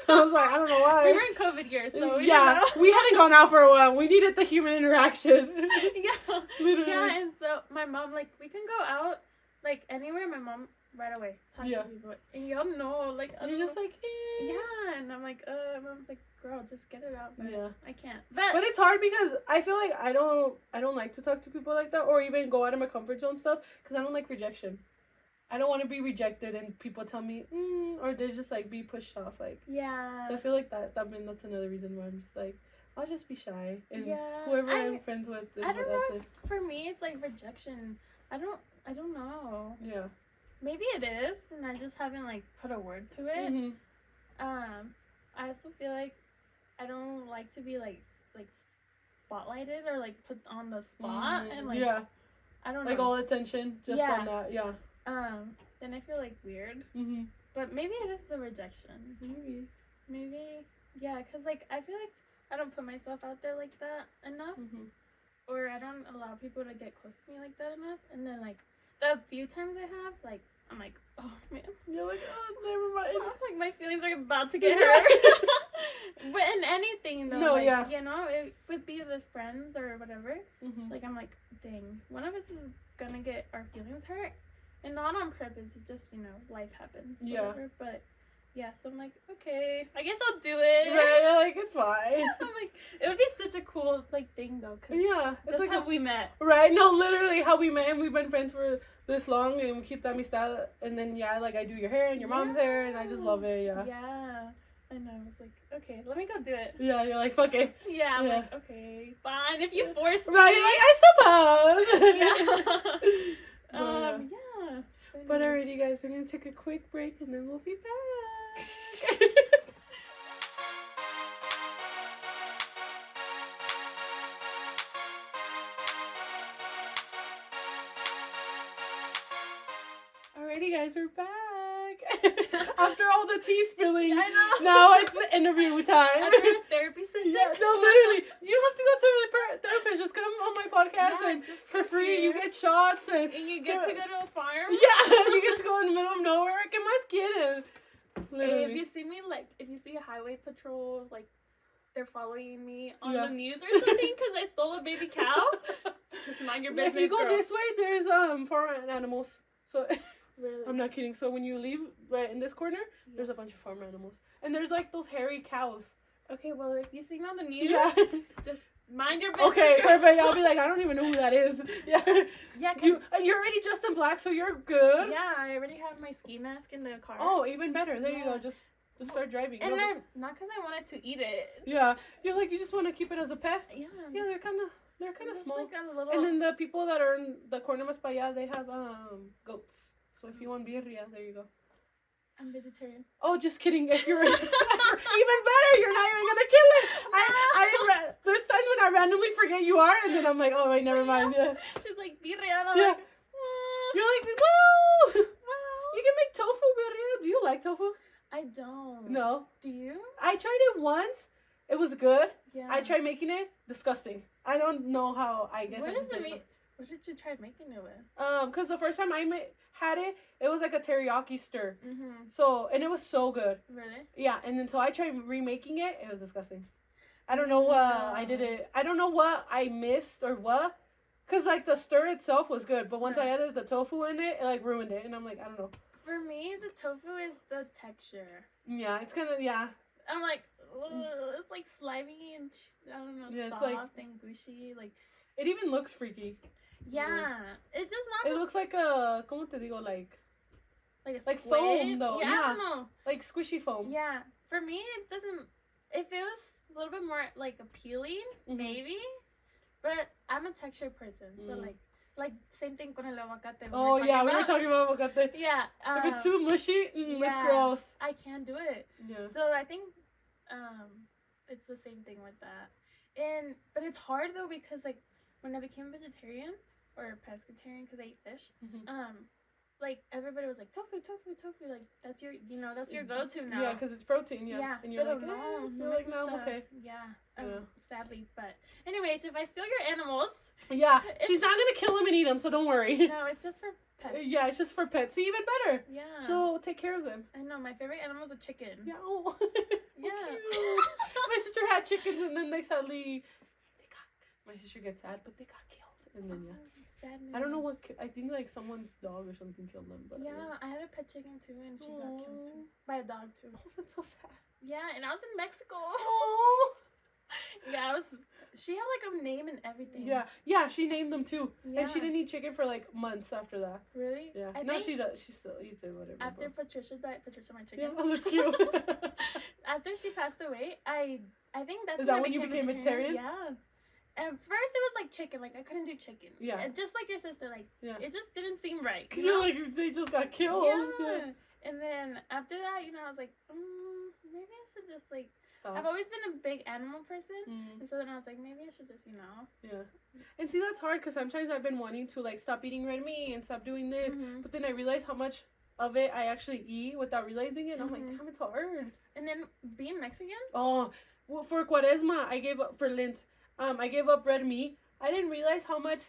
I was like, I don't know why. We were in COVID year, so we yeah, didn't know. we hadn't gone out for a while. We needed the human interaction. Yeah. Literally. Yeah, and so my mom, like, we can go out, like, anywhere. My mom right away talks to people, and y'all know, like, And you're just like, eh. yeah, and I'm like, mom's like, girl, just get it out, but Yeah. I can't. But it's hard because I feel like I don't like to talk to people like that or even go out of my comfort zone stuff because I don't like rejection. I don't want to be rejected and people tell me, or they just like be pushed off, like. yeah. So I feel like that's another reason why I'm just like, I'll just be shy and Yeah. whoever I'm friends with, I don't that's know. it. For me, it's like rejection. I don't know. Yeah. Maybe it is, and I just haven't like put a word to it. Mm-hmm. I also feel like I don't like to be like spotlighted or like put on the spot and like I don't know. Like all attention just on that. Yeah. Then I feel like weird. Mm-hmm. But maybe it is the rejection. Maybe yeah, cause like I feel like I don't put myself out there like that enough, or I don't allow people to get close to me like that enough. And then like the few times I have, like I'm like, oh man, You're like, oh, never mind. like my feelings are about to get hurt. But in anything though, No, like, yeah. you know, it would be with friends or whatever. Mm-hmm. Like I'm like, dang, one of us is gonna get our feelings hurt, and not on purpose. It's just, you know, life happens. Whatever. But yeah, so I'm like, okay, I guess I'll do it. Right, like it's fine. I'm like, it would be such a cool like thing though, cause Yeah, it's just like how we met. Right? No, literally how we met and we've been friends for this long and we keep that amistad and then like I do your hair and your mom's hair and I just love it. Yeah. Yeah. And I was like, okay, let me go do it. Yeah, you're like, fuck it. Yeah, I'm like, okay, fine. If you force me. Right, you're like, I suppose. Yeah. Yeah. But alrighty, guys, we're gonna take a quick break and then we'll be back. Alrighty, guys, we're back. After all the tea spilling, I know. now it's interview time. After a therapy session. Yeah, no, literally. You don't have to go to the therapist. Just come on my podcast Yeah, and just for come free here. you get shots and And you get to go to a farm. yeah, you get to go in the middle of nowhere. ¿Qué más quieren? Hey, Literally. if you see me, like, if you see a highway patrol, like, they're following me on Yeah. the news or something because I stole a baby cow, just mind your business, If you go girl. this way, there's farm animals. So Really? I'm not kidding. So when you leave right in this corner, there's a bunch of farm animals, and there's like those hairy cows. Okay, well, if you see me on the news, Yeah. just mind your business. Okay, girl. perfect. I'll be like, I don't even know who that is. Yeah. Yeah, 'cause You're already dressed in black, so you're good. yeah, I already have my ski mask in the car. Oh, even better. There you Yeah. go. Just start driving. And No, I'm not because I wanted to eat it. yeah, you're like you just want to keep it as a pet. Yeah. Yeah, they're kind of just small. like a little. And then the people that are in the corner mas para allá, they have goats. So if you want birria, there you go. I'm vegetarian. Oh, just kidding. If you're even better, you're not even gonna kill it. There's times when I randomly forget you are, and then I'm like, oh wait, never mind. Yeah. She's like birria. And I'm Yeah. like, You're like, well, well. you can make tofu birria. Do you like tofu? I don't. No. Do you? I tried it once. It was good. Yeah. I tried making it. Disgusting. I don't know how. I guess. What I is just the did meat? What did you try making it with? Because the first time I had it, it was like a teriyaki stir. Mm-hmm. So, and it was so good. Really? Yeah, and then so I tried remaking it. It was disgusting. I don't know what I did it. I don't know what I missed or what. Because, like, the stir itself was good. But once I added the tofu in it, it, like, ruined it. And I'm like, I don't know. For me, the tofu is the texture. Yeah, it's kind of, yeah. I'm like, ugh, it's like slimy and I don't know, Yeah, it's soft like- and gushy. Like, It even looks freaky. yeah, it does not It looks like a, ¿cómo te digo? Like like a like squid. foam, though, Yeah, I yeah. don't know. like squishy foam. Yeah, for me it doesn't. If it was a little bit more like appealing, Mhm. maybe. But I'm a texture person, so Mm. like same thing con el aguacate. Oh yeah, we were talking about aguacate. Yeah. If it's too mushy, it's yeah. gross. I can't do it. Yeah. So I think it's the same thing with that. But it's hard though because like when I became vegetarian or pescatarian because I eat fish, Mhm. like everybody was like tofu, like that's your that's your go-to now. Yeah, because it's protein. Yeah. Yeah, And you're pero like, no, I no feel me like no, I'm gusta. okay. Yeah, Yeah. sadly. But anyways, if I steal your animals, Yeah, she's not gonna kill them and eat them, so don't worry. no, it's just for pets. Yeah, it's just for pets. See, even better. Yeah. So take care of them. I know my favorite animal is a chicken. Yeah. Oh. Yeah. Cute. My sister had chickens, and then they sadly, my sister gets sad, but they got killed, and then yeah. Sadness. I don't know what. I think like someone's dog or something killed them, but Yeah, I had a pet chicken too, and she got killed too by a dog too. Oh, that's so sad. Yeah, and I was in Mexico. Oh. Yeah, I was. She had like a name and everything. Yeah, she named them too, Yeah. and she didn't eat chicken for like months after that. Really? Yeah, I now think she does. She still eats it, whatever. after but- Patricia died, Patricia my yeah, chicken. oh, that's cute. After she passed away, I think that's Is when that I when you became vegetarian? Yeah. At first it was like chicken, like I couldn't do chicken. Yeah. And just like your sister, like Yeah. it just didn't seem right. Cause you you're know? like they just got killed. Yeah. And then after that, I was like, maybe I should just like. Stop. I've always been a big animal person, Mm. and so then I was like, maybe I should just, Yeah. And see, that's hard because sometimes I've been wanting to like stop eating red meat and stop doing this, Mhm. but then I realize how much of it I actually eat without realizing it. And I'm like, Mhm. damn, it's hard. And then being Mexican, Oh, well, for Cuaresma, I gave up for Lent. I gave up red meat. I didn't realize how much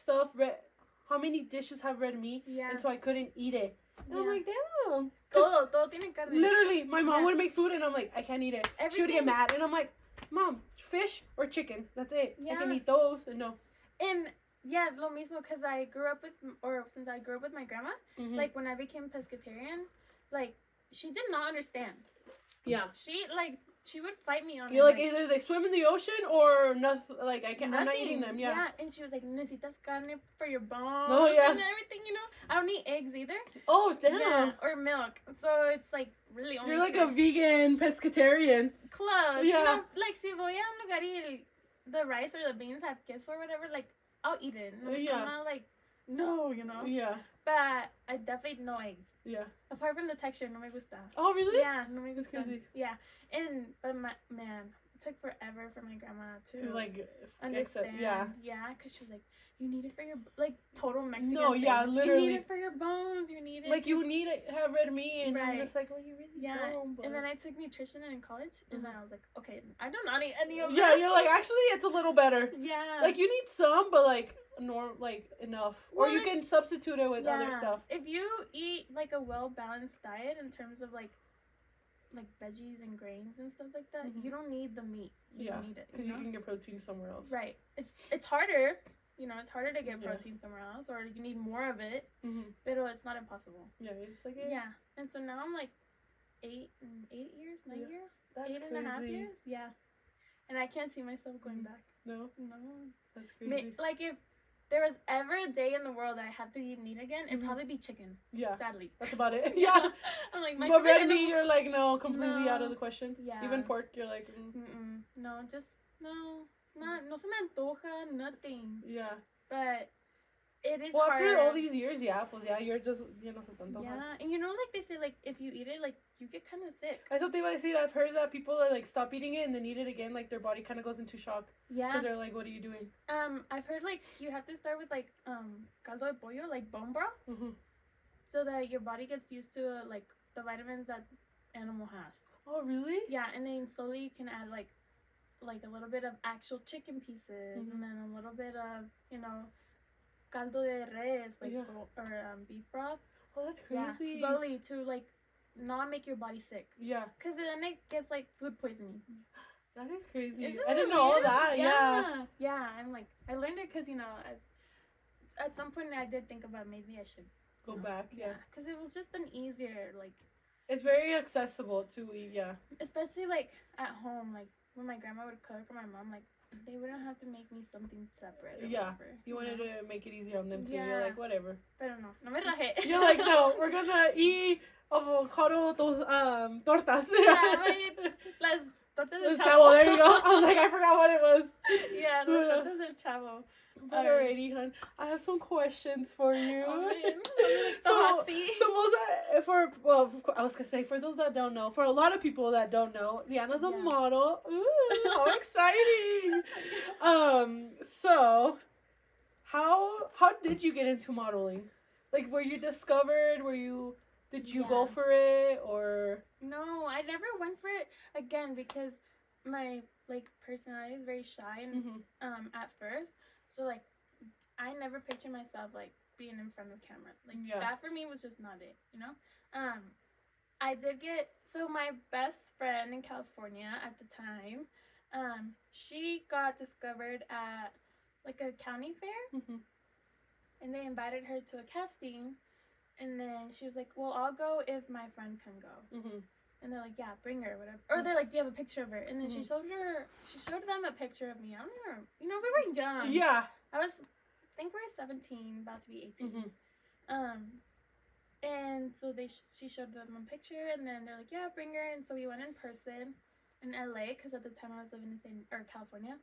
how many dishes have red meat, yeah, and so I couldn't eat it. And I'm Yeah. like, damn. 'Cause todo tiene carne. literally, my mom Yeah. would make food, and I'm like, I can't eat it. She would Everything- get mad, and I'm like, Mom, fish or chicken? That's it. I can Yeah. eat those. And no. And yeah, lo mismo, because I grew up since I grew up with my grandma, Mhm. like when I became pescatarian, like she did not understand. Yeah. She would fight me on You're it. like, either they swim in the ocean or nothing. Like, I'm not nothing. eating them. Yeah. And she was like, necesitas carne for your bones Oh, yeah. and everything, I don't eat eggs either. Oh, damn. Yeah, or milk. So it's like really only You're like food. a vegan pescatarian. Close. Yeah. Like si voy a un lugar y the rice or the beans have queso or whatever, like I'll eat it. Yeah. I'm not like, no, Yeah. But I definitely no eggs. Yeah. Apart from the texture, no me gusta. Oh, really? Yeah, no me That's gusta. crazy. Yeah, but man, it took forever for my grandma to like understand. Yeah. Yeah, because she was like, you need it for your like total Mexican. No, yeah, things. literally. You need it for your bones. You need it. Like you need to have red meat, and I'm Right. just like, well, you really Yeah, don't. But... and then I took nutrition in college, and Mhm. then I was like, okay, I do not need any of this. yeah, you're like, actually, it's a little better. yeah, Like you need some, but like enough, or Well, you like- can substitute it with yeah. other stuff. If you eat like a well balanced diet in terms of like veggies and grains and stuff like that, Mhm. you don't need the meat. You Yeah, don't need it. Because you can get protein somewhere else. Right. It's harder. It's harder to get Yeah. protein somewhere else, or you need more of it. Mm-hmm. But it's not impossible. Yeah, you're just like, Yeah. And so now I'm like 9 Yeah. years, That's 8.5 crazy. years. Yeah. And I can't see myself going Mhm. back. No, No. that's crazy. Like if there was ever a day in the world that I have to eat meat again, it'd Mhm. probably be chicken. Yeah, Sadly. that's about it. Yeah. I'm like my But favorite red meat, animal- you're like, no, completely out of No. the question. Yeah. Even pork, you're like, No, just no. It's not. No se me antoja. Nothing. yeah. But it is Well, harder. after all these years, yeah, pues yeah, you're just, no sé tanto. Yeah, and like they say, like if you eat it, like you get kind of sick. I thought they might say, I've heard that people are like stop eating it and then eat it again, like their body kind of goes into shock Yeah. because they're like, what are you doing? I've heard like you have to start with like caldo de pollo, like bone broth, Mm-hmm. so that your body gets used to like the vitamins that animal has. Oh, really? Yeah, and then slowly you can add like a little bit of actual chicken pieces, Mhm. and then a little bit of caldo de res, like Yeah. or beef broth. Oh, that's Yeah, crazy. slowly to like not make your body sick, Yeah, because then it gets like food poisoning. that is crazy. Isn't I didn't it know all weird? that. Yeah. Yeah. I'm like, I learned it because at some point I did think about maybe I should Go back. Yeah. because it was just an easier like It's very accessible to yeah. Especially like at home, like when my grandma would cook or my mom, like they wouldn't have to make me something separate. Or Yeah, whatever, you wanted know? to make it easier on them too. Yeah. You're like, whatever. Pero no me rajé. You're like, no, we're gonna eat avocado tortas. Yeah, las tortas de Chavo. chavo. There you go. I was like, I forgot what it was. Yeah, las tortas de chavo. But alrighty, hun, I have some questions for you. Oh, man. I was gonna say for those that don't know, for a lot of people that don't know, Diana's a Yeah. model. Ooh, how exciting! So how did you get into modeling? Like, were you discovered? Did you go for it or? No, I never went for it again because my like personality is very shy and at first. So like I never pictured myself like being in front of camera. Like that for me was just not it, you know? I did get so my best friend in California at the time, she got discovered at like a county fair and they invited her to a casting and then she was like, well, I'll go if my friend can go. And they're like, yeah, bring her, whatever. Or they're like, do you have a picture of her? And then she showed them a picture of me. I don't know, you know, we were young. Yeah. I think we were 17, about to be 18. And so she showed them a picture, and then they're like, yeah, bring her. And so we went in person in LA, because at the time I was living in California.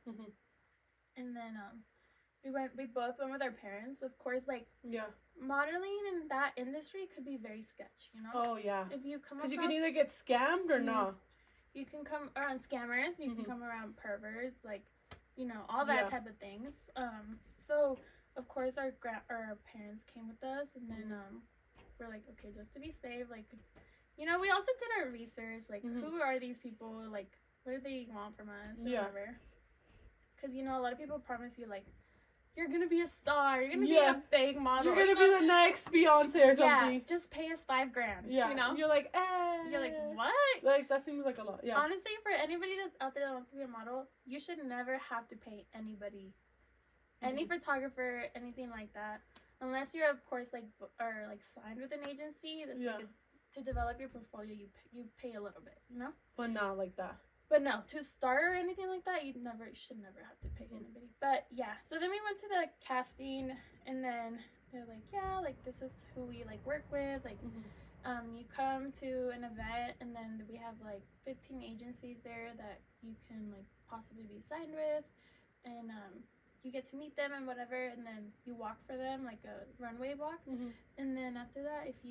And then we both went with our parents. Of course, like, modeling in that industry could be very sketch, you know? Oh, yeah. If you come because you can either get scammed or not. You can come around scammers, you can come around perverts, like, you know, all that type of things. So of course our parents came with us, and then we're like, okay, just to be safe, like, you know, we also did our research, like, who are these people, like, what do they want from us, or whatever. Because, you know, a lot of people promise you, like, you're gonna be a star, you're gonna be a big model, you're gonna be the next Beyonce or something. Yeah, just pay us $5,000. Yeah, you know, you're like, eh. You're like, what? Like, that seems like a lot. Yeah. Honestly, for anybody that's out there that wants to be a model, you should never have to pay anybody, any photographer, anything like that, unless you're, of course, like, or like signed with an agency that's like to develop your portfolio. You pay a little bit, you know. But not like that. But no, to start or anything like that, you should never have to pay anybody. But yeah, so then we went to the casting, and then they're like, yeah, like, this is who we like work with, like, you come to an event, and then we have like 15 agencies there that you can like possibly be signed with, and you get to meet them and whatever, and then you walk for them like a runway walk, and then after that, if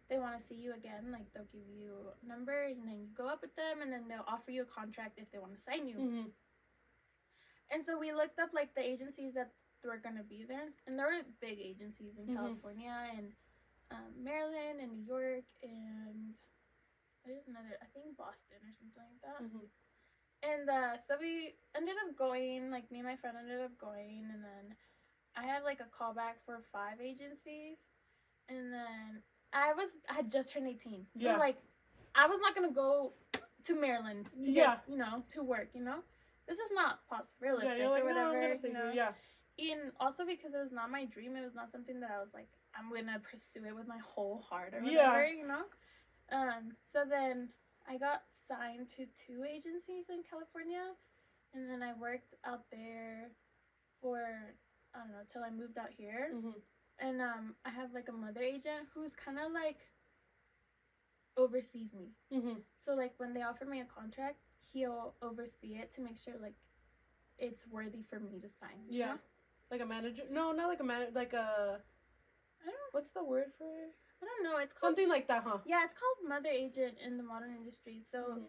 they want to see you again, like, they'll give you a number, and then you go up with them, and then they'll offer you a contract if they want to sign you. And so we looked up like the agencies that were gonna be there, and there were big agencies in California and Maryland and New York, and there's another, I think Boston or something like that. And so we ended up going, like, me and my friend ended up going, and then I had like a callback for 5 agencies, and then I had just turned 18, so like, I was not gonna go to Maryland to get, you know, to work, you know. This is not realistic like, or whatever, no, you know. And also because it was not my dream, it was not something that I was like, I'm gonna pursue it with my whole heart or whatever, you know. So then I got signed to 2 agencies in California, and then I worked out there for, I don't know, till I moved out here. And I have like a mother agent who's kind of like oversees me. So like when they offer me a contract, he'll oversee it to make sure like it's worthy for me to sign. You know? Like a manager? No, not like a manager. Like a. I don't know. What's the word for it? I don't know. It's called something like that, huh? Yeah, it's called mother agent in the modern industry. So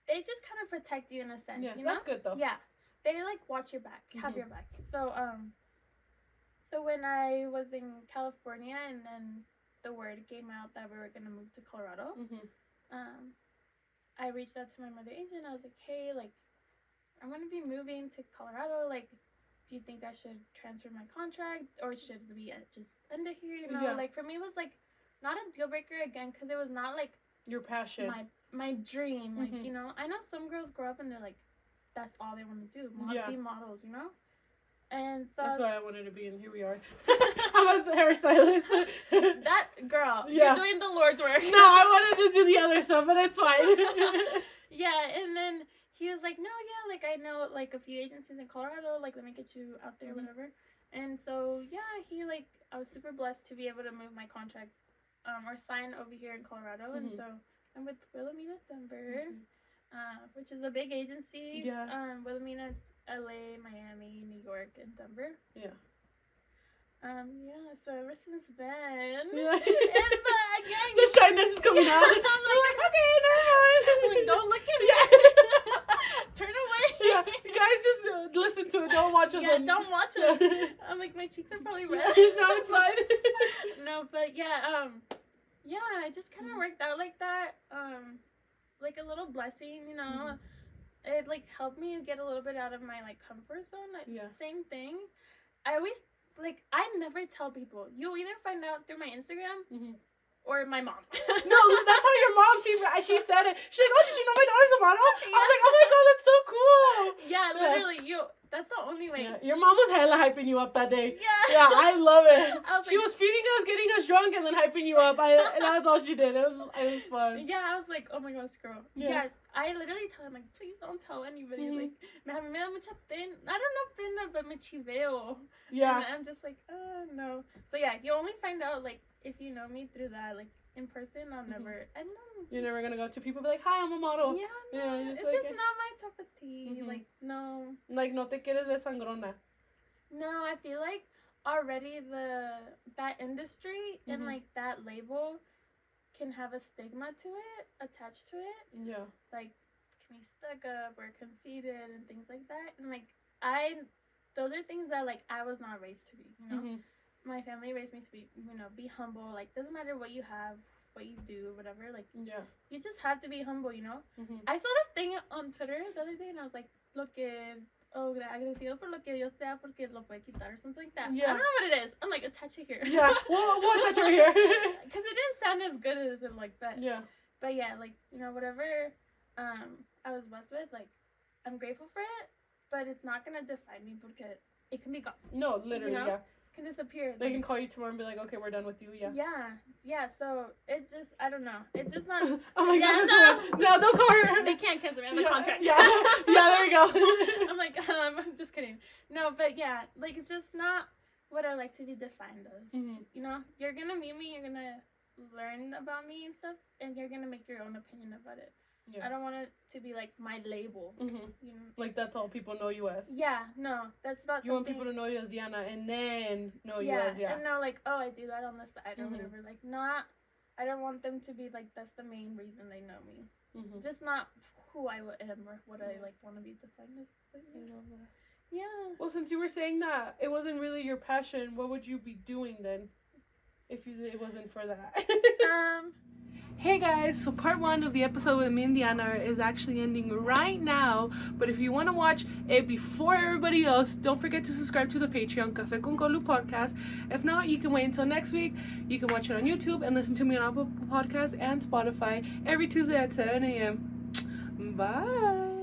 they just kind of protect you in a sense. You know? That's good though. Yeah, they like watch your back, have your back. So so when I was in California, and then the word came out that we were gonna move to Colorado, I reached out to my mother agent. I was like, hey, like, I'm gonna be moving to Colorado. Like, do you think I should transfer my contract, or should we just end it here? You know, like, for me, it was like not a deal breaker again, because it was not like your passion, my dream. Like, you know, I know some girls grow up and they're like, that's all they want to do, be models, you know. And so that's why I wanted to be, and here we are. I'm a hairstylist. that girl, Yeah. you're doing the Lord's work. No, I wanted to do the other stuff, but it's fine. Yeah, and then he was like, no, yeah, like I know like a few agencies in Colorado, like let me get you out there, whatever. And so yeah, I was super blessed to be able to move my contract or sign over here in Colorado. And so I'm with Wilhelmina Denver, which is a big agency. Yeah. Wilhelmina's LA, Miami, New York, and Denver. Yeah. Yeah, so ever since then, Yeah. but again, The shyness is coming out. I'm like, okay, never mind. I'm like, don't look at me. Yeah. Turn away. Yeah, you guys just listen to it. Don't watch us. Yeah, don't watch us. I'm like, my cheeks are probably red. No, it's fine. No, but yeah, it just kind of worked out like that. Like a little blessing, you know. It like helped me get a little bit out of my like comfort zone. Yeah. Same thing. I always I never tell people. You either find out through my Instagram or my mom. No, that's how your mom. She said it. She's like, oh, did you know my daughter's a model? I was like, oh my god, that's so cool. Yeah, literally, that's the only way. Yeah, your mom was hella hyping you up that day. Yeah. Yeah, I love it. She was was feeding us, getting us drunk, and then hyping you up. And that's all she did. It was fun. Yeah, I was like, oh my gosh, girl. Yeah, I literally tell him, like, please don't tell anybody. Like, me da mucha pena. I don't know pena, but me chiveo. Yeah. And I'm just like, oh, no. So, yeah, you only find out, like, if you know me through that, like, in person, I'll never, I don't know. You're never gonna go to people and be like, hi, I'm a model. Yeah, no, it's like, just not my cup of tea. Like, no. Like, no te quieres ver sangrona. No, I feel like already that industry and, like, that label can have a stigma to it, attached to it. Yeah. Like, can be stuck up or conceited and things like that. And, like, those are things that, like, I was not raised to be, you know? My family raised me to be, you know, be humble. Like, doesn't matter what you have, what you do, whatever. Like, you just have to be humble, you know? I saw this thing on Twitter the other day, and I was like, agradecido por lo que Dios te da porque lo puede quitar or something like that. Yeah. I don't know what it is. I'm like, attach it here. Yeah, we'll attach over here. Because it didn't sound as good as it, like, but. Yeah. But yeah, like, you know, whatever I was blessed with, like, I'm grateful for it, but it's not going to define me because it can be gone. No, literally, you know? yeah. Can disappear. They can call you tomorrow and be like, okay, we're done with you, Yeah, so it's just, I don't know. It's just not. Oh my god, no, don't call her. They can't cancel me on the contract. Yeah, there we go. I'm like, I'm just kidding. No, but yeah, like, it's just not what I like to be defined as. You know, you're going to meet me, you're going to learn about me and stuff, and you're going to make your own opinion about it. Yeah. I don't want it to be like my label. You know? Like that's all people know you as. Yeah, no, that's not. You want people to know you as Diana, and then know you as and know like, oh, I do that on the side or whatever. Like not, I don't want them to be like that's the main reason they know me. Just not who I am or what I like want to be defined as. But, yeah. Well, since you were saying that it wasn't really your passion, what would you be doing then? If it wasn't for that. Hey guys, so part 1 of the episode with me and Diana is actually ending right now, but if you want to watch it before everybody else, don't forget to subscribe to the Patreon, Café ConColu podcast. If not, you can wait until next week. You can watch it on YouTube and listen to me on Apple Podcasts and Spotify every Tuesday at 7 a.m. Bye!